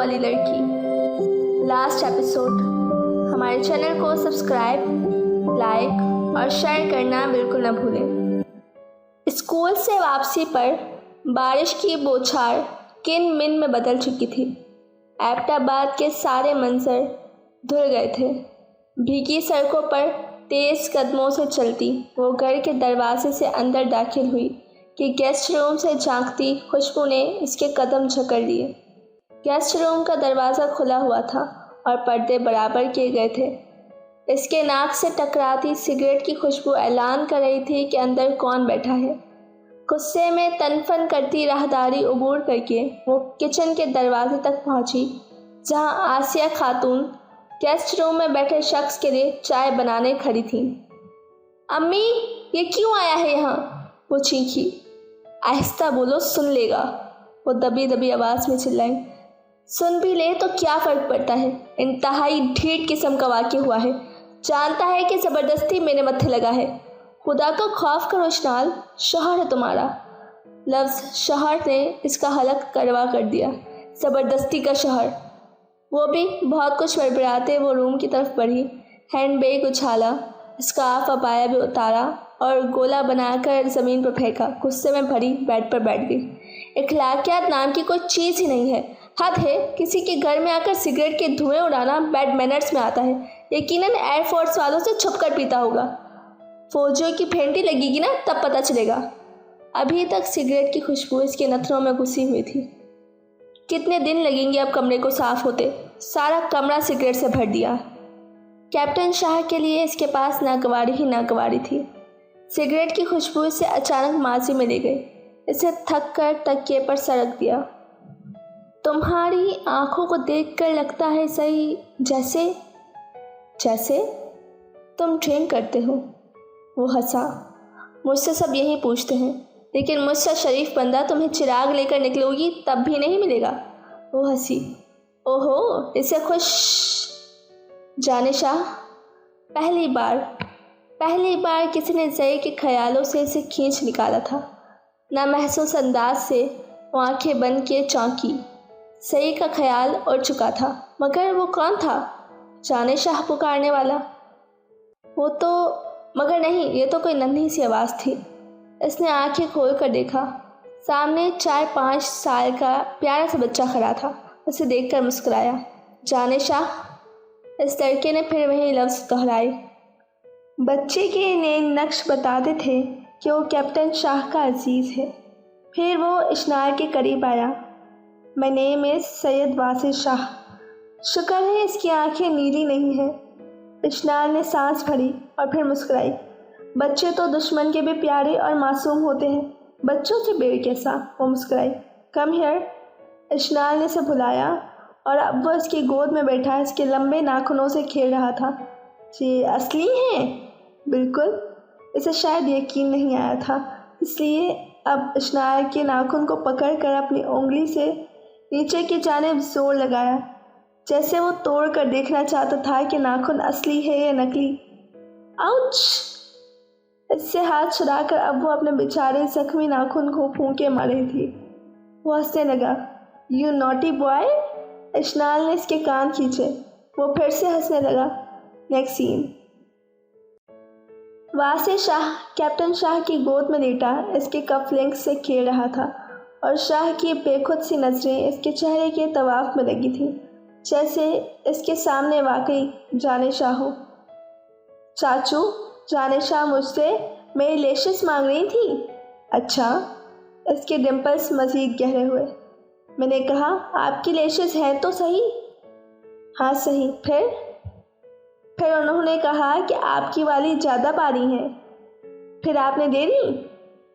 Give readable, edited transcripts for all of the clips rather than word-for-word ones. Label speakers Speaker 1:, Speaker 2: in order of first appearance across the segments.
Speaker 1: वाली लड़की last episode. हमारे चैनल को सब्सक्राइब, लाइक और शेयर करना बिल्कुल न भूलें। स्कूल से वापसी पर बारिश की बौछार किन मिन में बदल चुकी थी। एबटाबाद के सारे मंजर धुल गए थे। भीगी सड़कों पर तेज कदमों से चलती वो घर के दरवाजे से अंदर दाखिल हुई कि गेस्ट रूम से झांकती खुशबू ने इसके कदम जकड़ लिए। गेस्ट रूम का दरवाज़ा खुला हुआ था और पर्दे बराबर किए गए थे। इसके नाक से टकराती सिगरेट की खुशबू ऐलान कर रही थी कि अंदर कौन बैठा है। गुस्से में तनफन करती राहदारी उबूर करके वो किचन के दरवाजे तक पहुंची, जहां आसिया खातून गेस्ट रूम में बैठे शख्स के लिए चाय बनाने खड़ी थी। अम्मी, ये क्यों आया है यहाँ? वो चीखी। आहिस्ता बोलो, सुन लेगा, वो दबी दबी आवाज़ में चिल्लाई। सुन भी ले तो क्या फ़र्क पड़ता है, इंतहाई ढीठ किस्म का वाक़या हुआ है। जानता है कि ज़बरदस्ती मेरे मत्थे लगा है। खुदा का खौफ करो इश्नाल, शौहर है तुम्हारा। लफ्ज़ शौहर ने इसका हलक करवा कर दिया। ज़बरदस्ती का शौहर। वो भी बहुत कुछ बड़बड़ाते वो रूम की तरफ बढ़ी। हैंड बैग उछाला, स्कार्फ अबाया भी उतारा और गोला बनाकर ज़मीन पर फेंका। गुस्से में भरी बेड पर बैठ गई। इखलाकियात नाम की कोई चीज़ ही नहीं है। हद है, किसी के घर में आकर सिगरेट के धुएं उड़ाना बैड मैनर्स में आता है। यकीनन एयरफोर्स वालों से छुपकर पीता होगा। फौजियों की फेंटी लगेगी ना, तब पता चलेगा। अभी तक सिगरेट की खुशबू इसके नथनों में घुसी हुई थी। कितने दिन लगेंगे अब कमरे को साफ होते? सारा कमरा सिगरेट से भर दिया। कैप्टन शाह के लिए इसके पास नागवारी ही नागवारी थी। सिगरेट की खुशबू इसे अचानक माजी में ले गई। इसे थक कर तकिए पर सरक दिया। तुम्हारी आंखों को देखकर लगता है सही जैसे जैसे तुम ड्रिंक करते हो। वो हंसा। मुझसे सब यही पूछते हैं, लेकिन मुझसे शरीफ बंदा तुम्हें चिराग लेकर निकलोगी तब भी नहीं मिलेगा। वो हंसी। ओहो, इसे खुश जाने शाह। पहली बार किसी ने ज़य के ख्यालों से इसे खींच निकाला था। ना महसूस अंदाज से वो आंखें बंद किए चौंकी। ज़य का ख्याल उड़ चुका था, मगर वो कौन था? जाने शाह पुकारने वाला? वो तो मगर नहीं, ये तो कोई नन्ही सी आवाज़ थी। इसने आंखें खोल कर देखा। सामने 4-5 साल का प्यारा सा बच्चा खड़ा था। उसे देखकर मुस्कुराया। जाने शाह, इस लड़के ने फिर वही लफ्ज़ दोहराए। बच्चे के नए नक्श बताते थे कि वो कैप्टन शाह का अजीज़ है। फिर वो इशनार के करीब आया। My name is Syed Wasir Shah. शुक्र है इसकी आंखें नीली नहीं हैं। इशनार ने सांस भरी और फिर मुस्कुराई। बच्चे तो दुश्मन के भी प्यारे और मासूम होते हैं, बच्चों से बेड़ कैसा? वो मुस्कुराई। Come here. इशनार ने इसे बुलाया और अब वो इसकी गोद में बैठा इसके लंबे नाखूनों से खेल रहा था। ये असली हैं? बिल्कुल। इसे शायद यकीन नहीं आया था, इसलिए अब इशनार के नाखून को पकड़कर अपनी उंगली से नीचे की जानिब जोर लगाया, जैसे वो तोड़ कर देखना चाहता था कि नाखून असली है या नकली। आउच! इससे हाथ छुड़ाकर अब वो अपने बेचारे जख्मी नाखून को फूंके मार रही थी। वो हंसने लगा। You naughty boy. इशनाल ने इसके कान खींचे। वो फिर से हंसने लगा। Next scene. Wasir Shah captain Shah की गोद में लेटा इसके कफ लिंक्स से खेल रहा था और शाह की बेखुद सी नज़रें इसके चेहरे के तवाफ में लगी थीं, जैसे इसके सामने वाकई जाने शाह हो। चाचू, जाने शाह मुझसे मेरी लेशेस मांग रही थी। अच्छा। इसके डिम्पल्स मज़ीद गहरे हुए। मैंने कहा, आपकी लेशेस हैं तो सही। हाँ सही। फिर उन्होंने कहा कि आपकी वाली ज़्यादा बारी हैं। फिर आपने दे दी?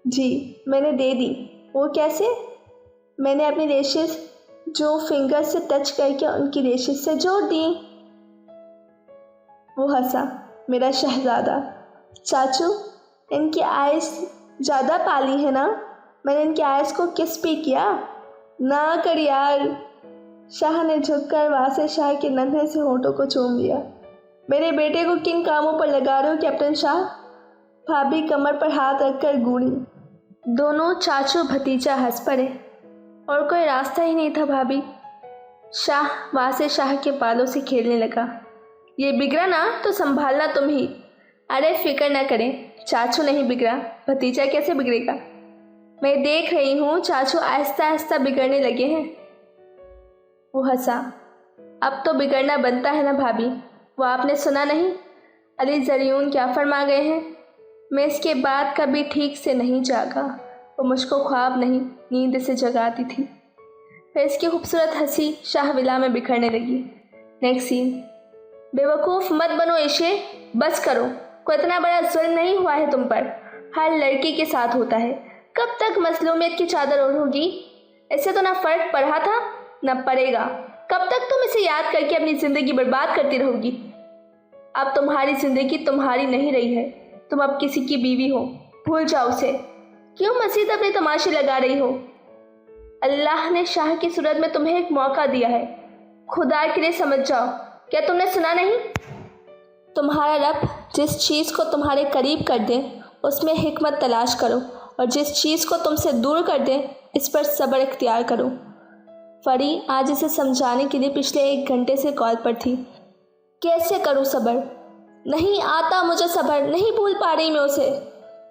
Speaker 1: जी, मैंने दे दी। वो कैसे? मैंने अपनी लेशेस जो फिंगर से टच करके उनकी लेशेस से जोड़ दी। वो हंसा। मेरा शहजादा। चाचू, इनकी आइज़ ज़्यादा पाली है ना? मैंने इनकी आइज़ को किस भी किया? ना कर यार। शाह ने झुककर वासिर शाह के नन्हे से होंठों को चूम लिया। मेरे बेटे को किन कामों पर लगा रहे हो कैप्टन शाह? भाभी कमर पर हाथ रखकर गूंगी। दोनों चाचू भतीजा हंस पड़े। और कोई रास्ता ही नहीं था भाभी। शाह वहाँ से शाह के बालों से खेलने लगा। ये बिगड़ा ना तो संभालना तुम ही। अरे फिक्र न करें, चाचू नहीं बिगड़ा, भतीजा कैसे बिगड़ेगा। मैं देख रही हूँ चाचू आहिस्ता आहिस्ता बिगड़ने लगे हैं। वो हंसा। अब तो बिगड़ना बनता है ना भाभी। वो आपने सुना नहीं, अली ज़रियून क्या फरमा गए हैं। मैं इसके बाद कभी ठीक से नहीं जागा। वो मुझको ख्वाब नहीं नींद से जगाती थी। फिर इसकी खूबसूरत हंसी शाह विला में बिखरने लगी। Next scene. बेवकूफ़ मत बनो ऐशे, बस करो। कोई इतना बड़ा जुल्म नहीं हुआ है तुम पर, हर लड़की के साथ होता है। कब तक मसलूमियत की चादर ओढ़ोगी। इससे तो ना फ़र्क पड़ा था न पड़ेगा। कब तक तुम इसे याद करके अपनी ज़िंदगी बर्बाद करती रहोगी। अब तुम्हारी ज़िंदगी तुम्हारी नहीं रही है, तुम अब किसी की बीवी हो, भूल जाओ उसे। क्यों मज़ीद अपने तमाशे लगा रही हो। अल्लाह ने शाह की सूरत में तुम्हें एक मौका दिया है, खुदा के लिए समझ जाओ। क्या तुमने सुना नहीं। तुम्हारा रब जिस चीज़ को तुम्हारे करीब कर दे उसमें हिकमत तलाश करो, और जिस चीज़ को तुमसे दूर कर दे इस पर सब्र इख्तियार करो। फरी आज इसे समझाने के लिए पिछले 1 घंटे से कॉल पर थी। कैसे करूं सब्र, नहीं आता मुझे सब्र, नहीं भूल पा रही मैं उसे।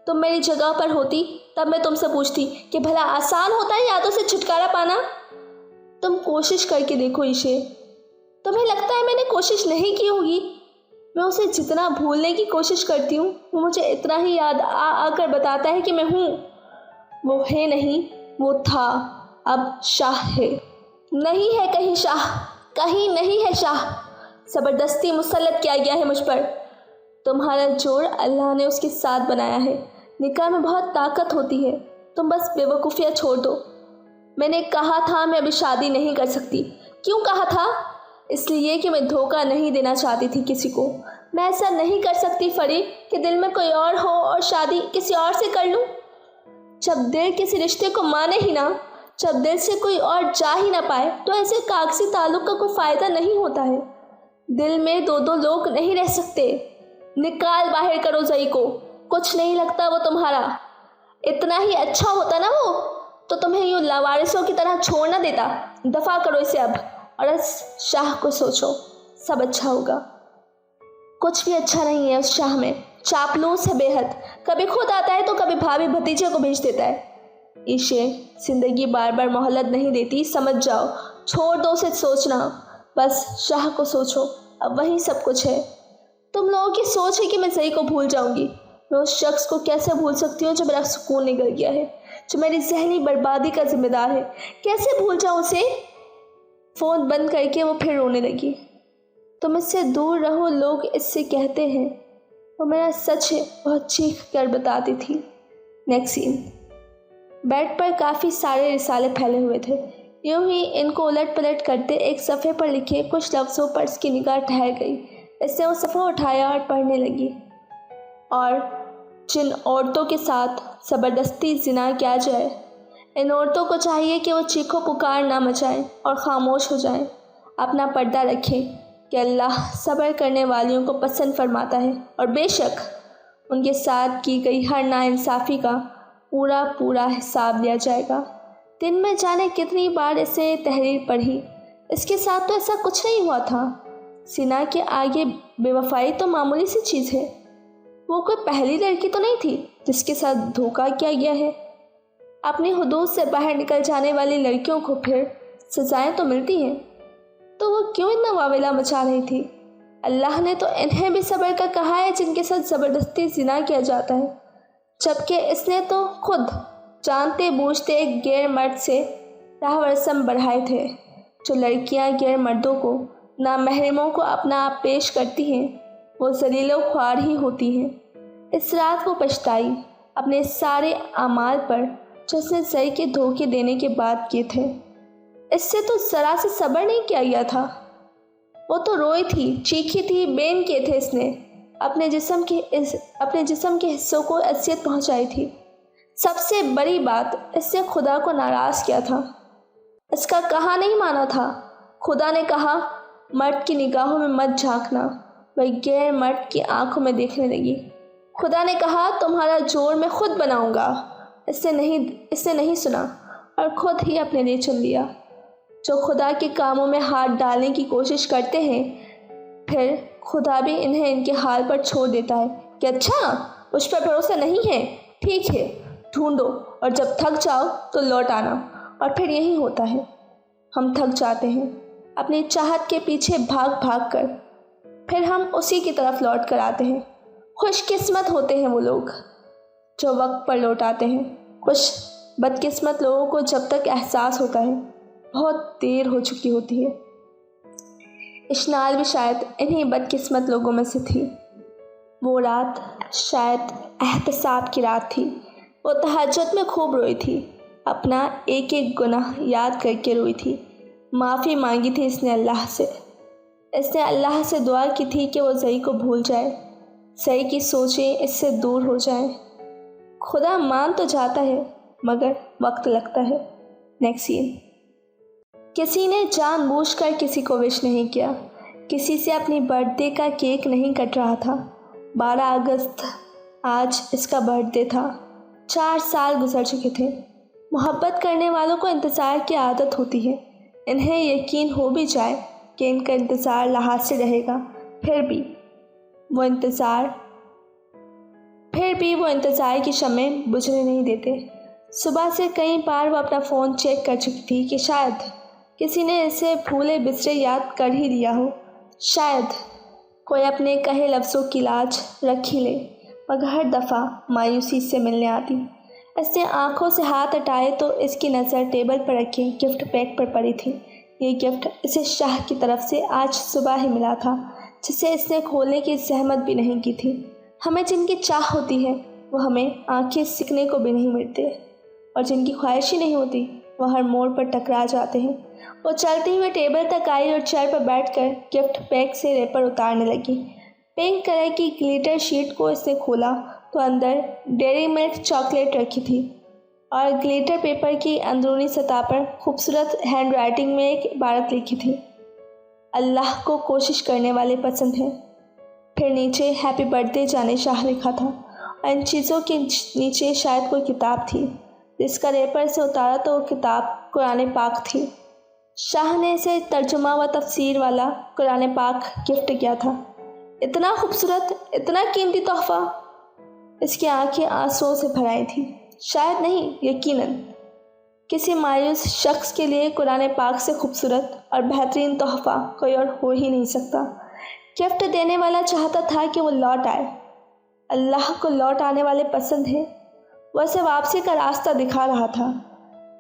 Speaker 1: तुम मेरी जगह पर होती तब मैं तुमसे पूछती कि भला आसान होता है यादों से छुटकारा पाना। तुम कोशिश करके देखो ईशे। तुम्हें लगता है मैंने कोशिश नहीं की होगी। मैं उसे जितना भूलने की कोशिश करती हूँ वो मुझे इतना ही याद आकर बताता है कि मैं हूँ। वो है नहीं, वो था, अब शाह है। नहीं है कहीं शाह, कहीं नहीं है शाह। ज़बरदस्ती मुसल्लत किया गया है मुझ पर। तुम्हारा जोड़ अल्लाह ने उसके साथ बनाया है। निकाह में बहुत ताकत होती है, तुम बस बेवकूफ़ियाँ छोड़ दो। मैंने कहा था मैं अभी शादी नहीं कर सकती। क्यों कहा था। इसलिए कि मैं धोखा नहीं देना चाहती थी किसी को। मैं ऐसा नहीं कर सकती फरी कि दिल में कोई और हो और शादी किसी और से कर लूँ। जब दिल किसी रिश्ते को माने ही ना, जब दिल से कोई और जा ही ना पाए तो ऐसे कागजी ताल्लुक़ का कोई फ़ायदा नहीं होता है। दिल में 2-2 लोग नहीं रह सकते। निकाल बाहर करो ज़ई को, कुछ नहीं लगता वो तुम्हारा। इतना ही अच्छा होता ना वो तो तुम्हें यूँ लावारिसों की तरह छोड़ ना देता। दफ़ा करो इसे अब, और इस शाह को सोचो, सब अच्छा होगा। कुछ भी अच्छा नहीं है उस शाह में, चापलूस है बेहद। कभी खुद आता है तो कभी भाभी भतीजे को भेज देता है। ईशे, ज़िंदगी बार बार मोहलत नहीं देती, समझ जाओ। छोड़ दो उसे सोचना, बस शाह को सोचो, अब वही सब कुछ है। तुम लोगों की सोच है कि मैं ज़ई को भूल जाऊंगी। मैं उस शख्स को कैसे भूल सकती हूँ जो मेरा सुकून निकल गया है, जो मेरी ज़हनी बर्बादी का जिम्मेदार है। कैसे भूल जाऊँ उसे। फ़ोन बंद करके वो फिर रोने लगी। तुम इससे दूर रहो, लोग इससे कहते हैं। वो मेरा सच है, बहुत चीख कर बताती थी। Next scene. बेड पर काफ़ी सारे रिसाले फैले हुए थे। यूं ही इनको उलट पलट करते एक सफ़े पर लिखे कुछ लफ्ज़ों पर इसकी निगाह ठहर गई। इसने वो सफ़ा उठाया और पढ़ने लगी। और जिन औरतों के साथ ज़बरदस्ती ज़िना किया जाए, इन औरतों को चाहिए कि वो चीखो पुकार ना मचाएं और ख़ामोश हो जाएं। अपना पर्दा रखें कि अल्लाह सब्र करने वालियों को पसंद फरमाता है, और बेशक उनके साथ की गई हर नाइंसाफ़ी का पूरा हिसाब लिया जाएगा। दिन में जाने कितनी बार इसे तहरीर पढ़ी। इसके साथ तो ऐसा कुछ नहीं हुआ था। ज़िना के आगे बेवफाई तो मामूली सी चीज़ है। वो कोई पहली लड़की तो नहीं थी जिसके साथ धोखा किया गया है। अपनी हुदूद से बाहर निकल जाने वाली लड़कियों को फिर सज़ाएं तो मिलती हैं, तो वो क्यों इतना वावेला मचा रही थी। अल्लाह ने तो इन्हें भी सब्र का कहा है जिनके साथ ज़बरदस्ती ज़िना किया जाता है, जबकि इसने तो खुद जानते बूझते एक गैर मर्द से राह रस्म बढ़ाए थे। जो लड़कियां गैर मर्दों को, नामहरमों को अपना आप पेश करती हैं, वो ज़लीलो ख्वार ही होती हैं। इस रात वो पछताई अपने सारे अमाल पर जो उसने ज़ई के धोखे देने के बाद किए थे। इससे तो ज़रा से सब्र नहीं किया गया था। वो तो रोई थी, चीखी थी, बेन किए थे इसने। अपने जिस्म के हिस्सों को अज़ियत पहुंचाई थी। सबसे बड़ी बात, इससे खुदा को नाराज़ किया था। इसका कहा नहीं माना था। खुदा ने कहा मर्द की निगाहों में मत झांकना। वही गैर मर्द की आंखों में देखने लगी। खुदा ने कहा तुम्हारा जोड़ मैं खुद बनाऊंगा। इसने नहीं सुना और खुद ही अपने लिए चुन लिया। जो खुदा के कामों में हाथ डालने की कोशिश करते हैं, फिर खुदा भी इन्हें इनके हाल पर छोड़ देता है कि अच्छा, उस पर भरोसा नहीं है, ठीक है, ढूंढो और जब थक जाओ तो लौट आना। और फिर यही होता है, हम थक जाते हैं अपनी चाहत के पीछे भाग भाग कर, फिर हम उसी की तरफ लौट कर आते हैं। खुशकिस्मत होते हैं वो लोग जो वक्त पर लौट आते हैं। कुछ बदकिस्मत लोगों को जब तक एहसास होता है बहुत देर हो चुकी होती है। इश्नाल भी शायद इन्हीं बदकिस्मत लोगों में से थी। वो रात शायद एहतसाब की रात थी। वो तहज्जुद में खूब रोई थी, अपना एक एक गुनाह याद करके रोई थी। माफ़ी मांगी थी इसने अल्लाह से। इसने अल्लाह से दुआ की थी कि वो ज़ई को भूल जाए, ज़ई की सोचें इससे दूर हो जाएं। खुदा मान तो जाता है मगर वक्त लगता है। Next scene. किसी ने जानबूझकर किसी को विश नहीं किया, किसी से अपनी बर्थडे का केक नहीं कट रहा था। 12 अगस्त आज इसका बर्थडे था। 4 साल गुजर चुके थे। मोहब्बत करने वालों को इंतज़ार की आदत होती है। इन्हें यकीन हो भी जाए कि इनका इंतज़ार लाज़मी रहेगा, फिर भी वो इंतज़ार की शमें बुझने नहीं देते। सुबह से कई बार वो अपना फ़ोन चेक कर चुकी थी कि शायद किसी ने इसे भूले बिसरे याद कर ही लिया हो, शायद कोई अपने कहे लफ्ज़ों की लाज रख ही ले, मगर हर दफ़ा मायूसी से मिलने आती। इसने आंखों से हाथ हटाए तो इसकी नज़र टेबल पर रखे गिफ्ट पैक पर पड़ी थी। ये गिफ्ट इसे शाह की तरफ से आज सुबह ही मिला था, जिसे इसने खोलने की जहमत भी नहीं की थी। हमें जिनकी चाह होती है वो हमें आंखें सिकने को भी नहीं मिलते, और जिनकी ख्वाहिश ही नहीं होती वो हर मोड़ पर टकरा जाते हैं। वो चलती हुए टेबल तक आई और चेयर पर बैठकर गिफ्ट पैक से रेपर उतारने लगी। पिंक कलर की ग्लिटर शीट को इसने खोला तो अंदर डेयरी मिल्क चॉकलेट रखी थी, और ग्लिटर पेपर की अंदरूनी सतह पर खूबसूरत हैंड राइटिंग में एक इबारत लिखी थी, अल्लाह को कोशिश करने वाले पसंद हैं। फिर नीचे हैप्पी बर्थडे जाने शाह लिखा था, और इन चीज़ों के नीचे शायद कोई किताब थी। जिसका रेपर से उतारा तो वो किताब कुरान पाक थी। शाह ने इसे तर्जुमा व तफसीर वाला कुरान पाक गिफ्ट किया था। इतना खूबसूरत, इतना कीमती तोहफ़ा। इसकी आंखें आंसुओं से भर आई थी। शायद नहीं, यकीनन किसी मायूस शख्स के लिए कुरान पाक से खूबसूरत और बेहतरीन तोहफ़ा कोई और हो ही नहीं सकता। गिफ्ट देने वाला चाहता था कि वो लौट आए। अल्लाह को लौट आने वाले पसंद हैं। वह उसे वापसी का रास्ता दिखा रहा था।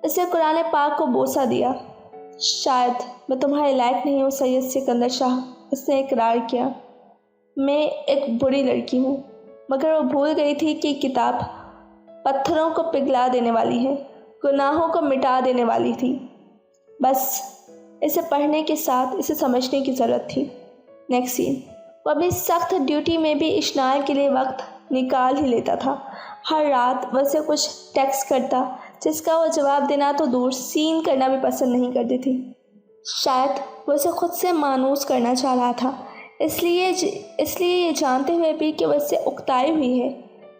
Speaker 1: इसने कुरान पाक को बोसा दिया। शायद मैं तुम्हारे लायक नहीं हूँ सैयद सिकंदर शाह, इसने इकरार किया। मैं एक बुरी लड़की हूँ, मगर वो भूल गई थी कि किताब पत्थरों को पिघला देने वाली है, गुनाहों को मिटा देने वाली थी। बस इसे पढ़ने के साथ इसे समझने की ज़रूरत थी। Next scene. वो अपनी सख्त ड्यूटी में भी इश्नाल के लिए वक्त निकाल ही लेता था। हर रात वह उसे कुछ टेक्स्ट करता जिसका वो जवाब देना तो दूर, सीन करना भी पसंद नहीं करती थी। शायद वो उसे खुद से मानूस करना चाह रहा था, इसलिए ये जानते हुए भी कि वह इससे उकताई हुई है,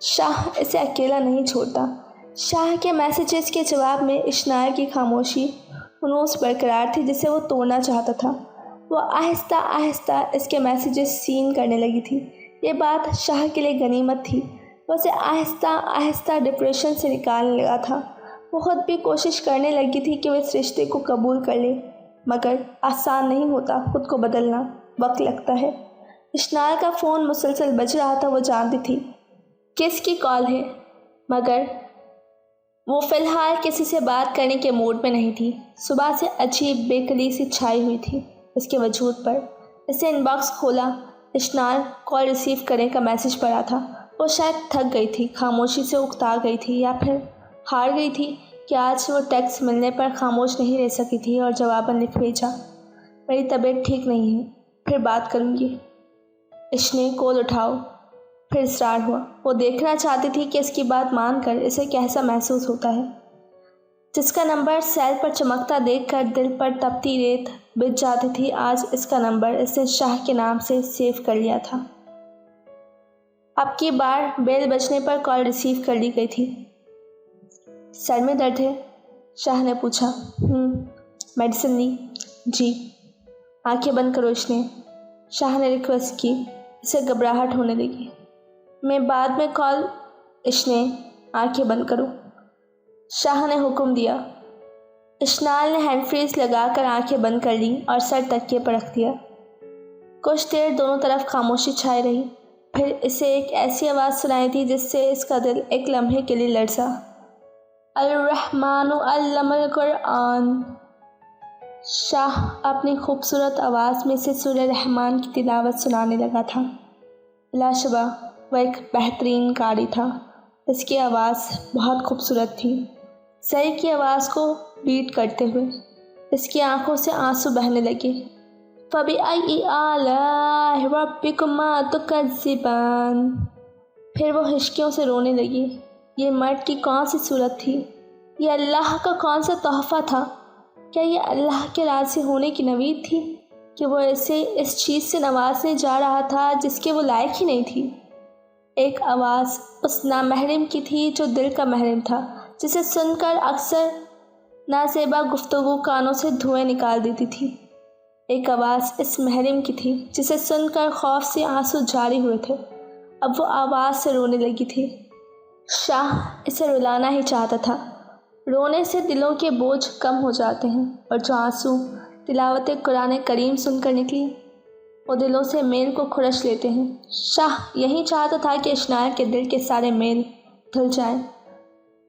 Speaker 1: शाह इसे अकेला नहीं छोड़ता। शाह के मैसेजेस के जवाब में इश्नाल की खामोशी उनूस बरकरार थी जिसे वो तोड़ना चाहता था। वो आहिस्ता आहिस्ता इसके मैसेजेस सीन करने लगी थी। ये बात शाह के लिए गनीमत थी। वो उसे आहिस्ता आहिस्ता डिप्रेशन से निकालने लगा था। वो खुद भी कोशिश करने लगी थी कि वो इस रिश्ते को कबूल कर ले, मगर आसान नहीं होता खुद को बदलना, वक्त लगता है। इश्नाल का फ़ोन मुसलसल बज रहा था। वो जानती थी किसकी कॉल है, मगर वो फ़िलहाल किसी से बात करने के मूड में नहीं थी। सुबह से अजीब बेकली सी छाई हुई थी इसके वजूद पर। इसे इनबॉक्स खोला। इश्नाल कॉल रिसीव करने का मैसेज पड़ा था। वो शायद थक गई थी, खामोशी से उकता गई थी, या फिर हार गई थी कि आज वो टेक्स्ट मिलने पर खामोश नहीं रह सकी थी और जवाबन लिख भेजा, मेरी तबीयत ठीक नहीं है, फिर बात करूँगी। इसने कॉल उठाओ, फिर इसरार हुआ। वो देखना चाहती थी कि इसकी बात मानकर इसे कैसा महसूस होता है। जिसका नंबर सेल पर चमकता देखकर दिल पर तपती रेत बिछ जाती थी, आज इसका नंबर इसने शाह के नाम से सेव कर लिया था। अब की बार बेल बजने पर कॉल रिसीव कर ली गई थी। सर में दर्द है? शाह ने पूछा। मेडिसिन ली? जी। आंखें बंद करो इसने, शाह ने रिक्वेस्ट की। इसे घबराहट होने लगी। मैं बाद में कॉल। इसने आंखें बंद करो, शाह ने हुक्म दिया। इश्नाल ने हैंड फ्रीज लगाकर आंखें बंद कर ली और सर तकिए पर रख दिया। कुछ देर दोनों तरफ खामोशी छाई रही। फिर इसे एक ऐसी आवाज़ सुनाई दी जिससे इसका दिल एक लम्हे के लिए लरसा। अल-रहमानु अल्लमल कुरआन। शाह अपनी खूबसूरत आवाज़ में से सूरह रहमान की तिलावत सुनाने लगा था। लाशबा वह एक बेहतरीन कारी था। इसकी आवाज़ बहुत खूबसूरत थी। सही की आवाज़ को बीट करते हुए इसकी आंखों से आंसू बहने लगे। फ़बिअय्यि आलाइ रब्बिकुमा तुकज़्ज़िबान। फिर वो हिचकियों से रोने लगी। ये मर्द की कौन सी सूरत थी? ये अल्लाह का कौन सा तोहफ़ा था? क्या ये अल्लाह के राज़ी होने की नवीद थी कि वो इसे इस चीज़ से नवाजने जा रहा था जिसके वो लायक ही नहीं थी? एक आवाज़ उस नामहरम की थी जो दिल का महरम था, जिसे सुनकर अक्सर नाज़ेबा गुफ्तगू कानों से धुएं निकाल देती थी। एक आवाज़ इस महरम की थी जिसे सुनकर खौफ से आंसू जारी हुए थे। अब वो आवाज़ से रोने लगी थी। शाह इसे रुलाना ही चाहता था। रोने से दिलों के बोझ कम हो जाते हैं और जो आंसू तिलावत कुरान करीम सुनकर निकली वो दिलों से मेल को खुरच लेते हैं। शाह यही चाहता था कि इश्नाल के दिल के सारे मेल धुल जाएं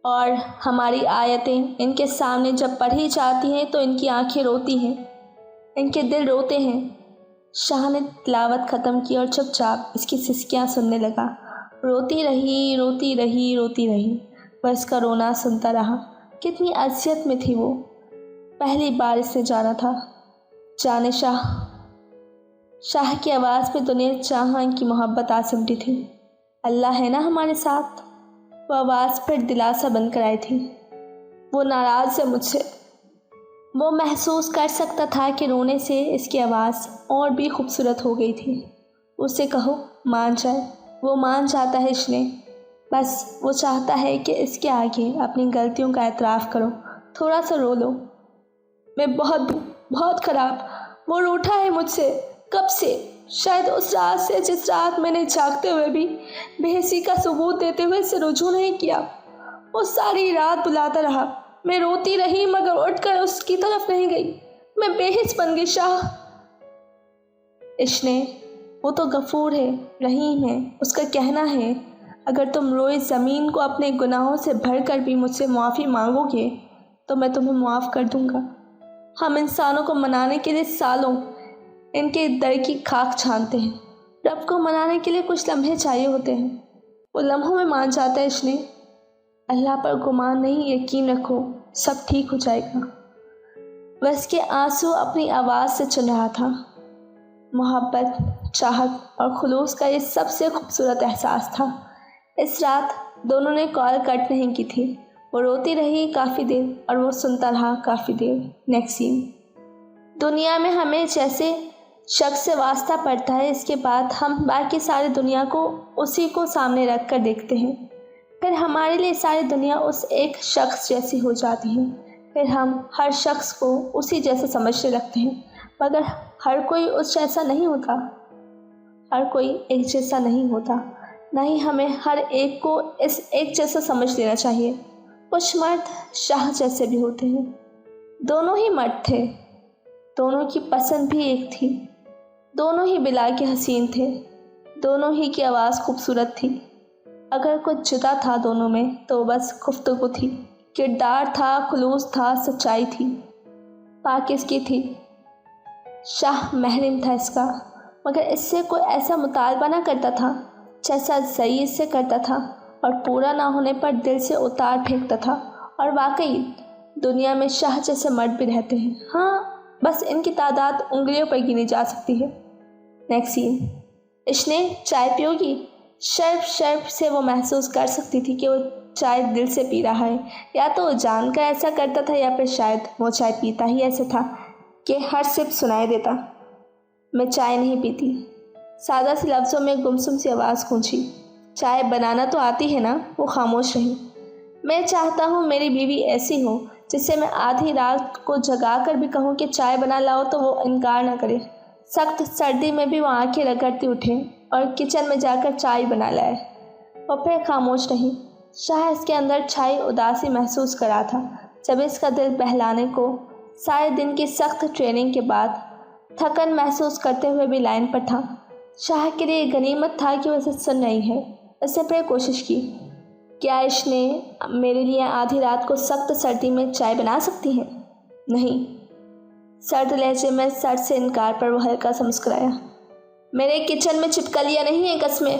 Speaker 1: और हमारी आयतें इनके सामने जब पढ़ी जाती हैं तो इनकी आंखें रोती हैं, इनके दिल रोते हैं। शाह ने तिलावत ख़त्म की और चुपचाप इसकी सिसकियाँ सुनने लगा। रोती रही, रोती रही, रोती रही। वह इसका रोना सुनता रहा। कितनी अज़ियत में थी वो। पहली बार इसने जाना था। जाने शाह की आवाज़ में दुनिया जहां की मोहब्बत आ सिमटी थी। अल्लाह है ना हमारे साथ। वो आवाज़ फिर दिलासा बनकर आई थी। वो नाराज़ है मुझसे। वो महसूस कर सकता था कि रोने से इसकी आवाज़ और भी खूबसूरत हो गई थी। उसे कहो मान जाए। वो मान जाता है इसने। बस वो चाहता है कि इसके आगे अपनी गलतियों का एतराफ़ करो, थोड़ा सा रो लो। मैं बहुत ख़राब। वो रूठा है मुझसे। कब से? शायद उस रात से जिस रात मैंने जागते हुए भी बेहिसी का सबूत देते हुए इसे रुजू नहीं किया। वो सारी रात बुलाता रहा। मैं रोती रही मगर उठकर उसकी तरफ नहीं गई। मैं बेहिस बन गई। शाह इसने वो तो गफूर है, रहीम है। उसका कहना है अगर तुम रोए ज़मीन को अपने गुनाहों से भर कर भी मुझसे माफ़ी मांगोगे तो मैं तुम्हें माफ़ कर दूंगा। हम इंसानों को मनाने के लिए सालों इनके दर की खाक छानते हैं। रब को मनाने के लिए कुछ लम्हे चाहिए होते हैं। वो लम्हों में मान जाता है इसने। अल्लाह पर गुमान नहीं, यकीन रखो सब ठीक हो जाएगा। वह इसके आंसू अपनी आवाज़ से चुन रहा था। मोहब्बत, चाहत और खुलूस का ये सबसे खूबसूरत एहसास था। इस रात दोनों ने कॉल कट नहीं की थी। वो रोती रही काफ़ी देर और वो सुनता रहा काफ़ी देर। Next scene. दुनिया में हमें जैसे शख्स से वास्ता पड़ता है, इसके बाद हम बाकी सारी दुनिया को उसी को सामने रख कर देखते हैं। फिर हमारे लिए सारी दुनिया उस एक शख्स जैसी हो जाती है। फिर हम हर शख्स को उसी जैसे समझने लगते हैं, मगर हर कोई उस जैसा नहीं होता। हर कोई एक जैसा नहीं होता। नहीं, हमें हर एक को इस एक जैसा समझ लेना चाहिए। कुछ मर्द शाह जैसे भी होते हैं। दोनों ही मर्द थे। दोनों की पसंद भी एक थी। दोनों ही बिला के हसीन थे। दोनों ही की आवाज़ खूबसूरत थी। अगर कुछ जुदा था दोनों में तो बस गुफ्तगू थी, किरदार था, खुलूस था, सच्चाई थी। पाकिज़गी थी। शाह महरम था इसका, मगर इससे कोई ऐसा मुतालबा ना करता था जैसा ज़ई इससे करता था और पूरा ना होने पर दिल से उतार फेंकता था। और वाकई दुनिया में शाह जैसे मर्द भी रहते हैं। हाँ, बस इनकी तादाद उंगलियों पर गिनी जा सकती है। Next scene. इसने चाय पियोगी? शर्फ शर्फ से वो महसूस कर सकती थी कि वो चाय दिल से पी रहा है। या तो वो जानकर ऐसा करता था या फिर शायद वो चाय पीता ही ऐसे था कि हर सिप सुनाई देता। मैं चाय नहीं पीती। सादा सी लफ्ज़ों में गुमसुम सी आवाज़ गूंजी। चाय बनाना तो आती है ना? वो खामोश रही। मैं चाहता हूँ मेरी बीवी ऐसी हो जिससे मैं आधी रात को जगा कर भी कहूँ कि चाय बना लाओ तो वो इनकार न करे। सख्त सर्दी में भी वो आंखें रगड़ती उठे और किचन में जाकर चाय बना लाए। वो फिर खामोश रही। शाह इसके अंदर छाई उदासी महसूस करा था। जब इसका दिल बहलाने को सारे दिन की सख्त ट्रेनिंग के बाद थकन महसूस करते हुए भी लाइन पर था। शाह के लिए गनीमत था कि वो इसे सुन रही है। इसने फिर कोशिश की, क्या इसने मेरे लिए आधी रात को सख्त सर्दी में चाय बना सकती है? नहीं। सर्द लहजे में सर से इनकार पर वो हल्का सा मुस्कुराया। मेरे किचन में छिपकलियाँ नहीं है कसमें।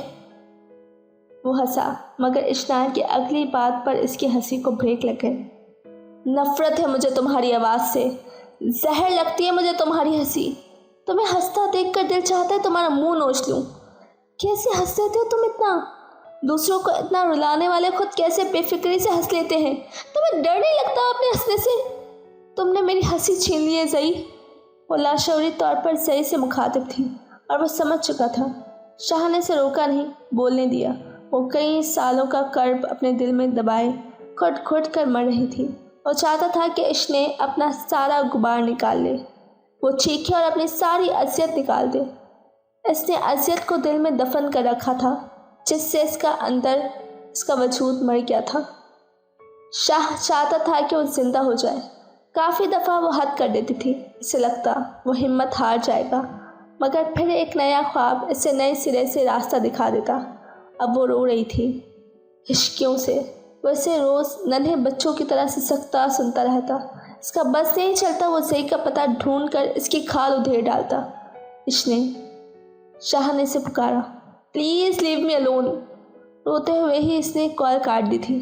Speaker 1: वो हंसा, मगर इश्नान की अगली बात पर इसकी हंसी को ब्रेक लग गई। नफरत है मुझे तुम्हारी आवाज़ से, जहर लगती है मुझे तुम्हारी हंसी। तुम्हें हंसता देखकर दिल चाहता है तुम्हारा मुंह नोच लूं। कैसे हंस लेते हो तुम इतना? दूसरों को इतना रुलाने वाले खुद कैसे बेफिक्री से हंस लेते हैं? तुम्हें डर नहीं लगता अपने हंसने से? तुमने मेरी हंसी छीन ली है ज़ई। वो लाशऊरी तौर पर ज़ई से मुखातिब थी और वो समझ चुका था। शाह ने इसे रोका नहीं, बोलने दिया। वो कई सालों का कर्ब अपने दिल में दबाए घुट घुट कर मर रही थी। वो चाहता था कि इसने अपना सारा गुबार निकाल ले, वो चीखे और अपनी सारी अज़ियत निकाल दे। इसने अज़ियत को दिल में दफन कर रखा था, जिससे इसका वजूद मर गया था। शाह चाहता था कि वो जिंदा हो जाए। काफ़ी दफ़ा वो हद कर देती थी। इसे लगता वो हिम्मत हार जाएगा, मगर फिर एक नया ख्वाब इसे नए सिरे से रास्ता दिखा देता। अब वो रो रही थी हिचकियों से। वो इसे रोज़ नन्हे बच्चों की तरह सिसकता सुनता रहता। इसका बस नहीं चलता वो ज़ई का पता ढूंढ कर इसकी खाल उधेड़ डालता। शाह ने इसे पुकारा, प्लीज़ लीव मी अलोन। रोते हुए ही इसने कॉल काट दी थी।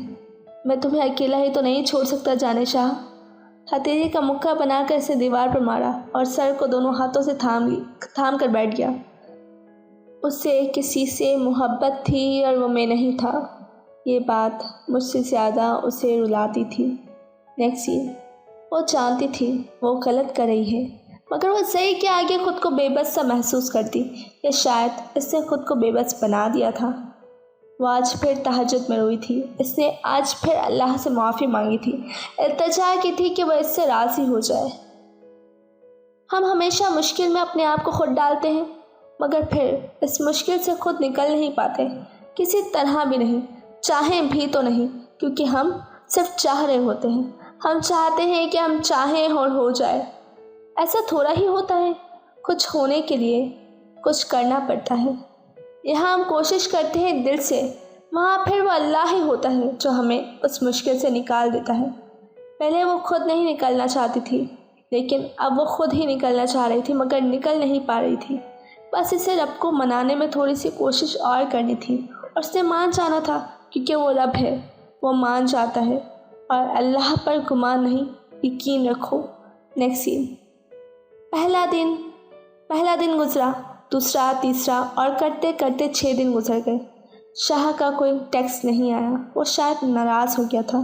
Speaker 1: मैं तुम्हें अकेला ही तो नहीं छोड़ सकता जाने शाह। हथेली का मुक्का बनाकर इसे दीवार पर मारा और सर को दोनों हाथों से थाम कर बैठ गया। उससे किसी से मोहब्बत थी और वो मैं नहीं था। ये बात मुझसे ज़्यादा उसे रुलाती थी। Next scene. वो जानती थी वो गलत कर रही है, मगर वो ज़ई के आगे खुद को बेबस सा महसूस करती, या शायद इसने खुद को बेबस बना दिया था। वो आज फिर तहज्जुद में रोई थी। इसने आज फिर अल्लाह से माफ़ी मांगी थी, इल्तिजा की थी कि वह इससे राज़ी हो जाए। हम हमेशा मुश्किल में अपने आप को खुद डालते हैं, मगर फिर इस मुश्किल से खुद निकल नहीं पाते, किसी तरह भी नहीं, चाहें भी तो नहीं, क्योंकि हम सिर्फ चाह रहे होते हैं। हम चाहते हैं कि हम चाहें और हो जाए। ऐसा थोड़ा ही होता है। कुछ होने के लिए कुछ करना पड़ता है। यहाँ हम कोशिश करते हैं दिल से, वहाँ फिर वो अल्लाह ही होता है जो हमें उस मुश्किल से निकाल देता है। पहले वो खुद नहीं निकलना चाहती थी, लेकिन अब वो खुद ही निकलना चाह रही थी, मगर निकल नहीं पा रही थी। बस इसे रब को मनाने में थोड़ी सी कोशिश और करनी थी, और उसने मान जाना था, क्योंकि वो रब है, वो मान जाता है। और अल्लाह पर गुमान नहीं, यकीन रखो। Next scene. पहला दिन गुजरा, दूसरा, तीसरा और करते करते 6 दिन गुजर गए। शाह का कोई टेक्स्ट नहीं आया। वो शायद नाराज़ हो गया था।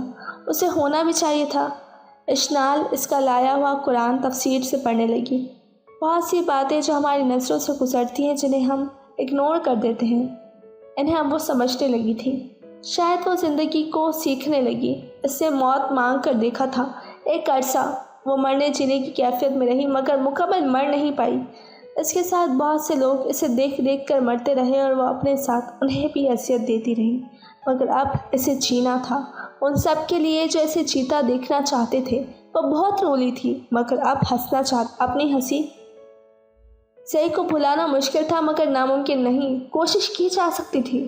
Speaker 1: उसे होना भी चाहिए था। इश्नाल इसका लाया हुआ कुरान तफसीर से पढ़ने लगी। बहुत सी बातें जो हमारी नज़रों से गुजरती हैं, जिन्हें हम इग्नोर कर देते हैं, इन्हें अब वो समझने लगी थी। शायद वो ज़िंदगी को सीखने लगी। इससे मौत मांग कर देखा था। एक अरसा वो मरने जीने की कैफियत में रही, मगर मुकम्मल मर नहीं पाई। इसके साथ बहुत से लोग इसे देख देख कर मरते रहे, और वह अपने साथ उन्हें भी अज़ियत देती रही, मगर अब इसे जीना था। उन सब के लिए जो इसे जीता देखना चाहते थे। वो बहुत रोली थी, मगर अब हंसना चाहती। अपनी हंसी ज़ई को भुलाना मुश्किल था, मगर नामुमकिन नहीं। कोशिश की जा सकती थी।